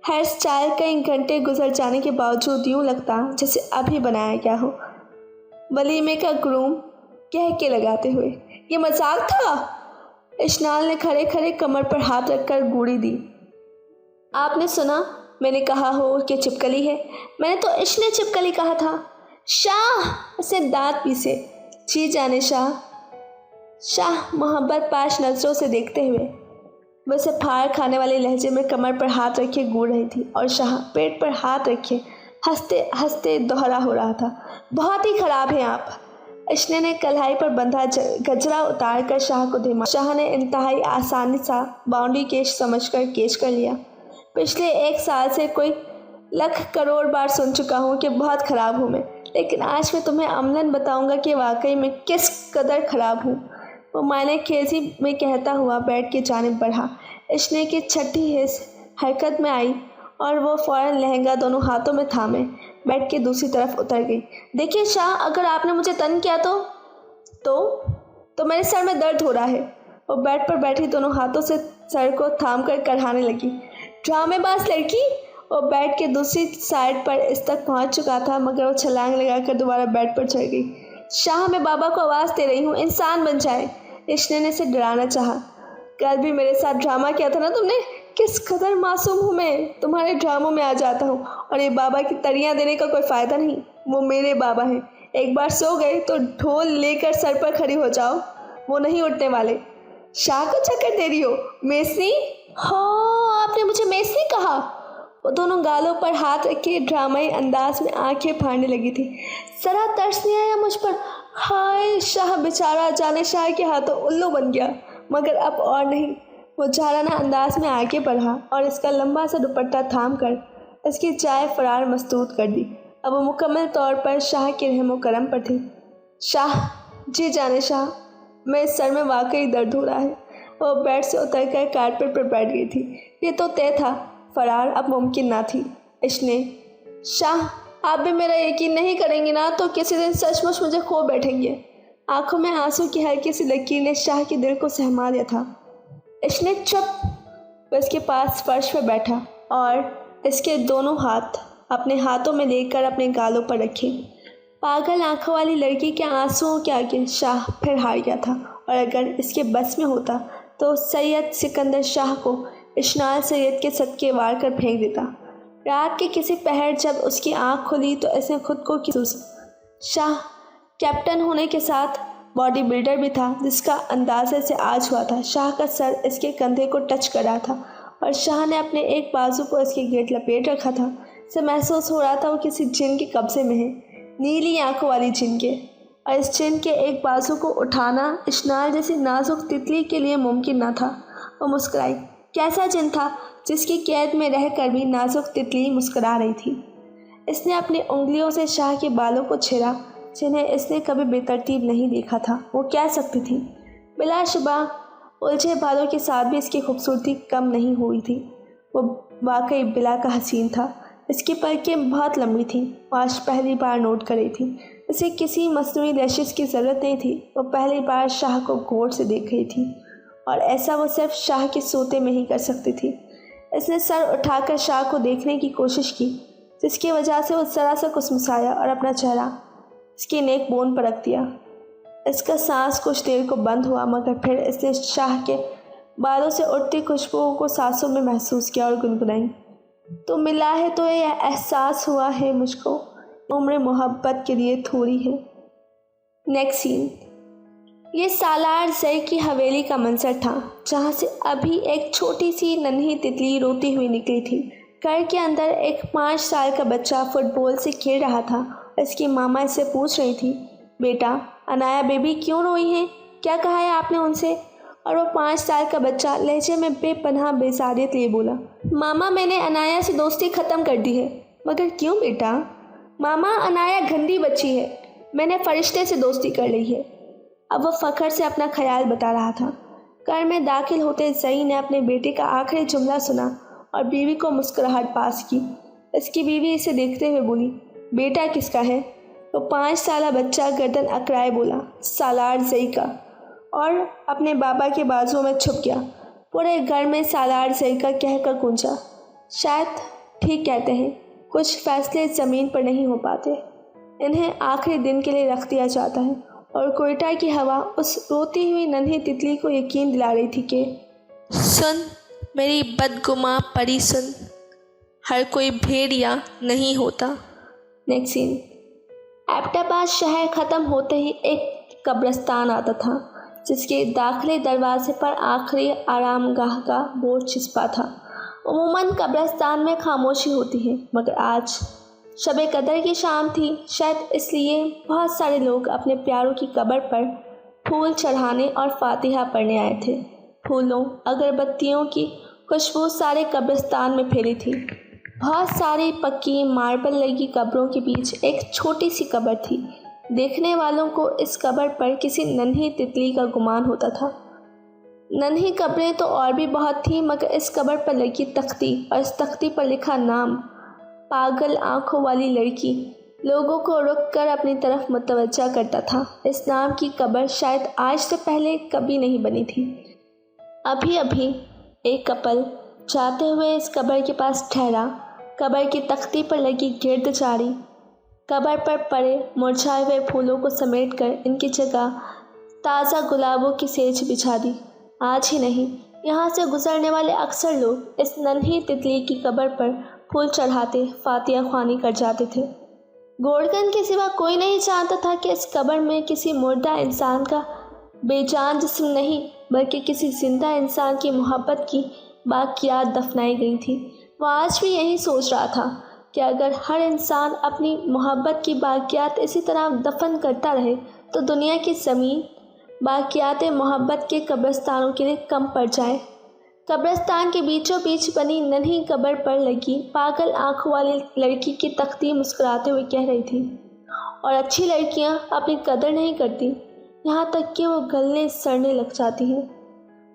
Speaker 1: हेयर स्टाइल कई घंटे गुजर जाने के बावजूद यूँ लगता जैसे अभी बनाया गया हो। वलीमे का ग्रूम कह के लगाते हुए, ये मजाक था? इशनाल ने खड़े खड़े कमर पर हाथ रखकर गूड़ी दी। आपने सुना मैंने कहा हो कि चिपकली है? मैंने तो इशने चिपकली कहा था। शाह! उसे दांत पीसे। जी जाने शाह। शाह मोहब्बत पाश नज़रों से देखते हुए वैसे फाड़ खाने वाले लहजे में कमर पर हाथ रखे गूड़ रही थी और शाह पेट पर हाथ रखे हंसते हंसते दोहरा हो रहा था। बहुत ही ख़राब हैं आप। इश्ने ने कलाई पर बंधा गजरा उतार कर शाह को दिया। शाह ने इंतहाई आसानी सा बाउंड्री केश समझकर केश कर लिया। पिछले 1 साल से कोई लाख करोड़ बार सुन चुका हूँ कि बहुत ख़राब हूँ मैं, लेकिन आज मैं तुम्हें अमलन बताऊँगा कि वाकई में किस कदर ख़राब हूँ। वो मायने खेजी में कहता हुआ बेड की जानिब बढ़ा। इश्ने की छठी हिस्स हरकत में आई और वो फ़ौरन लहंगा दोनों हाथों में थामे बेड के दूसरी तरफ उतर गई। देखिए शाह, अगर आपने मुझे तंग किया तो मेरे सर में दर्द हो रहा है। वो बेड पर बैठी दोनों हाथों से सर को थाम कर कराने लगी। ड्रामेबाज लड़की। वो बेड के दूसरी साइड पर इस तक पहुंच चुका था, मगर वो छलांग लगाकर दोबारा बेड पर चढ़ गई। शाह, मैं बाबा को आवाज़ दे रही हूँ, इंसान बन जाए। इश्ने ने इसे डराना चाहा। कल भी मेरे साथ ड्रामा किया था ना तुमने? किस कदर मासूम हूँ मैं, तुम्हारे ड्रामों में आ जाता हूँ। और ये बाबा की तरियाँ देने का कोई फ़ायदा नहीं, वो मेरे बाबा हैं। एक बार सो गए तो ढोल लेकर सर पर खड़ी हो जाओ, वो नहीं उठने वाले। शाह को चक्कर दे रही हो? मेसनी? हाँ, आपने मुझे मेसनी कहा। वो दोनों गालों पर हाथ रखे ड्रामाई अंदाज में आंखें फाड़ने लगी थी। जरा तरस नहीं आया मुझ पर? हाय शाह बेचारा, जाने शाह के हाथों उल्लू बन गया। मगर अब और नहीं। वो जाराना अंदाज में आगे बढ़ा और इसका लंबा सा दुपट्टा थाम कर इसकी चाय फरार मस्तूद कर दी। अब वो मुकम्मल तौर पर शाह के रहमो करम पर थी। शाह, जी जाने शाह, मेरे सर में वाकई दर्द हो रहा है। वो बेड से उतरकर कारपेट पर बैठ गई थी। ये तो तय था, फरार अब मुमकिन ना थी। इश्ने, शाह, आप भी मेरा यकीन नहीं करेंगे ना तो किसी दिन सचमुच मुझे खो बैठेंगे। आंखों में आंसू की हल्की सी लकीर ने शाह के दिल को सहमा दिया था। इश्ने, चुप। वो इसके पास फर्श पर बैठा और इसके दोनों हाथ अपने हाथों में लेकर अपने गालों पर रखे। पागल आंखों वाली लड़की के आंसुओं के आगे शाह फिर हार गया था, और अगर इसके बस में होता तो सैयद सिकंदर शाह को इश्नाल सैयद के सदके वार कर फेंक देता। रात के किसी पहर जब उसकी आंख खुली तो इसने खुद को शाह कैप्टन होने के साथ बॉडी बिल्डर भी था, जिसका अंदाज़े से आज हुआ था। शाह का सर इसके कंधे को टच कर रहा था और शाह ने अपने एक बाजू को इसके गेट लपेट रखा था। इसे महसूस हो रहा था वो किसी जिन के कब्जे में है, नीली आंखों वाली जिन के। और इस जिन के एक बाजू को उठाना इश्नाल जैसी नाजुक तितली के लिए मुमकिन न था। वो मुस्कुराई। कैसा जिन था जिसकी कैद में रहकर भी नाजुक तितली मुस्कुरा रही थी। इसने अपनी उंगलियों से शाह के बालों को छेड़ा, जिन्हें इसने कभी बेतरतीब नहीं देखा था। वो कह सकती थी। बिलाशुबा उलझे बालों के साथ भी इसकी खूबसूरती कम नहीं हुई थी। वो वाकई बिला का हसीन था। इसकी पलकें बहुत लंबी थीं। वो आज पहली बार नोट कर रही थी। इसे किसी मसनूई लशिश की ज़रूरत नहीं थी। वो पहली बार शाह को गौर से देख रही थी, और ऐसा वो सिर्फ शाह के सोते में ही कर सकती थी। इसने सर उठाकर शाह को देखने की कोशिश की, जिसकी वजह से वो ज़रा सा कुसमुसाया और अपना चेहरा इसकी नेक बोन पर रख दिया। इसका सांस कुछ देर को बंद हुआ, मगर फिर इसने शाह के बालों से उठती खुशबुओं को सांसों में महसूस किया और गुनगुनाई। तो मिला है तो ये एहसास हुआ है मुझको, उम्र मोहब्बत के लिए थोड़ी है। Next scene. ये सालार ज़ई की हवेली का मंजर था, जहाँ से अभी एक छोटी सी नन्ही तितली रोती हुई निकली थी। घर के अंदर एक 5 साल का बच्चा फुटबॉल से खेल रहा था। इसकी मामा इससे पूछ रही थी, बेटा अनाया बेबी क्यों रोई हैं? क्या कहा है आपने उनसे? और वो 5 साल का बच्चा लहजे में बेपनाह बेसारियत लिए बोला, मामा मैंने अनाया से दोस्ती ख़त्म कर दी है। मगर क्यों बेटा? मामा अनाया गंदी बच्ची है, मैंने फरिश्ते से दोस्ती कर ली है। अब वो फ़ख्र से अपना ख्याल बता रहा था। घर में दाखिल होते ज़ई ने अपने बेटे का आखिरी जुमला सुना और बीवी को मुस्कुराहट पास की। इसकी बीवी इसे देखते हुए बोली, बेटा किसका है? तो 5 साला बच्चा गर्दन अकड़ाए बोला, सालार ज़ई का, और अपने बाबा के बाजुओं में छुप गया। पूरे घर में सालार ज़ई का कह कर गूंजा। शायद ठीक कहते हैं, कुछ फैसले ज़मीन पर नहीं हो पाते, इन्हें आखिरी दिन के लिए रख दिया जाता है। और कोयटा की हवा उस रोती हुई नन्ही तितली को यकीन दिला रही थी कि सुन मेरी बदगुमा परी सुन, हर कोई भेड़िया नहीं होता। Next scene. एबटाबाद शहर ख़त्म होते ही एक कब्रिस्तान आता था, जिसके दाखिले दरवाजे पर आखिरी आरामगाह का बोर्ड चिपका था। उमूमन कब्रिस्तान में खामोशी होती है, मगर आज शब कदर की शाम थी, शायद इसलिए बहुत सारे लोग अपने प्यारों की कब्र पर फूल चढ़ाने और फातिहा पढ़ने आए थे। फूलों, अगरबत्तियों की खुशबू सारे कब्रिस्तान में फैली थी। बहुत सारी पक्की मार्बल लगी कब्रों के बीच एक छोटी सी कब्र थी। देखने वालों को इस कब्र पर किसी नन्ही तितली का गुमान होता था। नन्ही कब्रें तो और भी बहुत थीं, मगर इस कब्र पर लगी तख्ती और इस तख्ती पर लिखा नाम, पागल आंखों वाली लड़की, लोगों को रुककर अपनी तरफ मुतवज्जा करता था। इस नाम की कब्र शायद आज से पहले कभी नहीं बनी थी। अभी अभी एक कपल जाते हुए इस कब्र के पास ठहरा। कब्र की तख्ती पर लगी गिर्द झाड़ी, कब्र पर पड़े मुरझाए हुए फूलों को समेटकर इनकी जगह ताज़ा गुलाबों की सेज बिछा दी। आज ही नहीं, यहाँ से गुजरने वाले अक्सर लोग इस नन्ही तितली की कब्र पर फूल चढ़ाते, फातिहा ख्वानी कर जाते थे। गोल्डन के सिवा कोई नहीं जानता था कि इस कब्र में किसी मुर्दा इंसान का बेजान जिस्म नहीं, बल्कि किसी जिंदा इंसान की मोहब्बत की बाकियात दफनाई गई थी। वह आज भी यही सोच रहा था कि अगर हर इंसान अपनी मोहब्बत की बाकियात इसी तरह दफन करता रहे तो दुनिया की ज़मीन बाकियात मोहब्बत के कब्रिस्तानों के लिए कम पड़ जाए। कब्रिस्तान के बीचों बीच बनी नन्ही कब्र पर लगी पागल आंखों वाली लड़की की तख्ती मुस्कुराते हुए कह रही थी, और अच्छी लड़कियां अपनी कदर नहीं करती, यहाँ तक कि वो गलने सड़ने लग जाती हैं।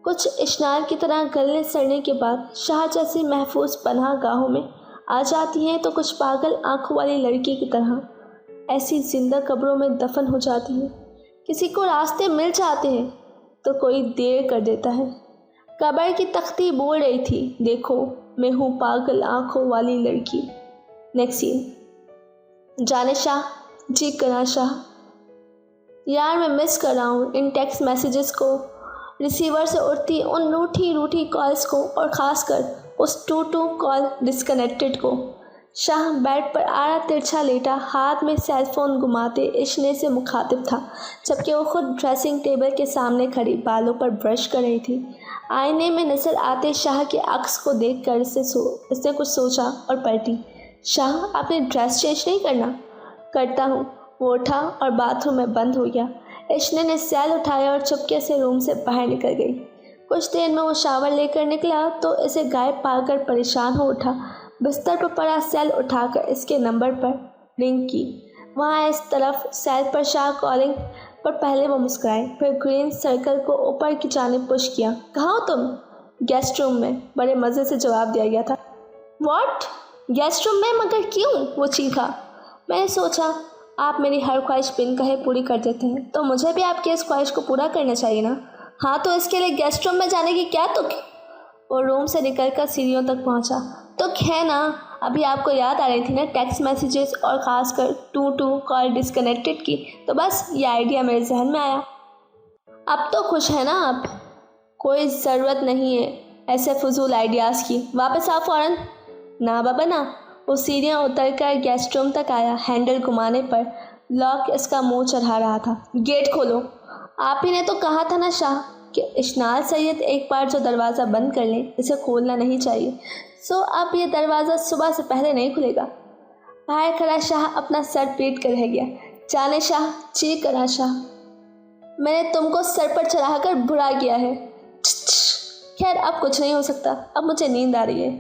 Speaker 1: कुछ इश्नार की तरह गलने सड़ने के बाद शाह जैसी महफूज पनाह गाहों में आ जाती हैं, तो कुछ पागल आंखों वाली लड़की की तरह ऐसी जिंदा कब्रों में दफन हो जाती हैं। किसी को रास्ते मिल जाते हैं तो कोई देर कर देता है। कब्र की तख्ती बोल रही थी, देखो मैं हूँ पागल आंखों वाली लड़की। Next scene. जाने शाह, जी करा शाह, यार मैं मिस कर रहा हूँ इन टेक्स्ट मैसेजेस को, रिसीवर से उठती उन रूठी रूठी कॉल्स को, और ख़ासकर उस टू कॉल डिस्कनेक्टेड को। शाह बेड पर आड़ा तिरछा लेटा हाथ में सेल फोन घुमाते इश्ने से मुखातिब था, जबकि वो खुद ड्रेसिंग टेबल के सामने खड़ी बालों पर ब्रश कर रही थी। आईने में नजर आते शाह के अक्स को देखकर इसने कुछ सोचा और पलटी। शाह, आपने ड्रेस चेंज नहीं करना? करता हूँ, वो उठा और बाथरूम में बंद हो गया। इश्ने ने सेल उठाया और चुपके से रूम से बाहर निकल गई। कुछ देर में वो शावर लेकर निकला तो इसे गायब पाकर परेशान हो उठा। बिस्तर पर पड़ा सेल उठाकर इसके नंबर पर रिंग की। वहाँ इस तरफ सेल पर शाह कॉलिंग पर पहले वो मुस्कुराए, फिर ग्रीन सर्कल को ऊपर की जानिब पुश किया। कहाँ हो तुम? गेस्ट रूम में, बड़े मज़े से जवाब दिया गया था। व्हाट? गेस्ट रूम में? मगर क्यों? वो चीखा। मैंने सोचा आप मेरी हर ख्वाहिश बिन कहे पूरी कर देते हैं, तो मुझे भी आपकी इस ख्वाहिश को पूरा करना चाहिए ना। हाँ, तो इसके लिए गेस्ट रूम में जाने की क्या तुक? वो रूम से निकलकर सीढ़ियों तक पहुंचा। तो है ना, अभी आपको याद आ रही थी ना टेक्स्ट मैसेजेस और ख़ासकर टू कॉल डिस्कनेक्टेड की, तो बस ये आइडिया मेरे जहन में आया। अब तो खुश है ना आप? कोई ज़रूरत नहीं है ऐसे फजूल आइडियाज़ की, वापस आओ फ़ौरन। ना बाबा ना। वो सीढ़ियाँ उतर कर गेस्ट रूम तक आया। हैंडल घुमाने पर लॉक इसका मुंह चढ़ा रहा था। गेट खोलो। आप ही ने तो कहा था ना शाह कि इश्नाल सैयद एक बार जो दरवाज़ा बंद कर लें इसे खोलना नहीं चाहिए, सो अब ये दरवाज़ा सुबह से पहले नहीं खुलेगा। बाहर खड़ा शाह अपना सर पीट कर रह गया। जाने शाह, जी करा शाह, मैंने तुमको सर पर चढ़ाकर बुरा किया है। खैर अब कुछ नहीं हो सकता, अब मुझे नींद आ रही है।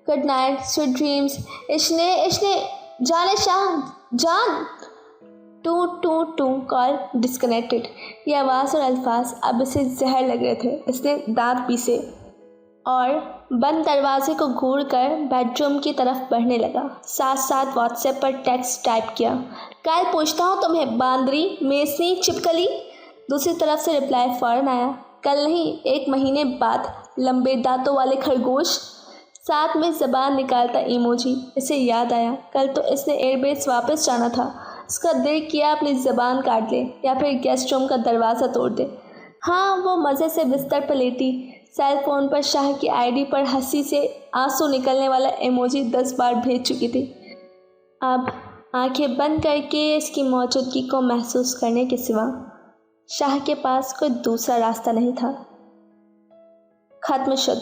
Speaker 1: Good night, sweet dreams. इश्ने जाने शाह, जान। टू कॉल डिस्कनेक्टेड। ये आवाज़ और अल्फाज अब इसे जहर लग रहे थे। इसने दांत पीसे और बंद दरवाजे को घूर कर बेडरूम की तरफ बढ़ने लगा। साथ साथ व्हाट्सएप पर टेक्स्ट टाइप किया, कल पूछता हूँ तुम्हें बांदरी, मेसनी, चिपकली। दूसरी तरफ से रिप्लाई फ़ौरन आया, कल नहीं 1 महीने बाद, लंबे दांतों वाले खरगोश। साथ में ज़बान निकालता इमोजी। इसे याद आया कल तो इसने एयरबेस वापस जाना था। उसका दिल किया अपनी ज़बान काट ले या फिर गेस्ट रूम का दरवाज़ा तोड़ दे। हाँ, वो मज़े से बिस्तर पर लेटी सेल फ़ोन पर शाह की आईडी पर हंसी से आंसू निकलने वाला इमोजी 10 बार भेज चुकी थी। अब आंखें बंद करके इसकी मौजूदगी को महसूस करने के सिवा शाह के पास कोई दूसरा रास्ता नहीं था। खत्म शुद्ध।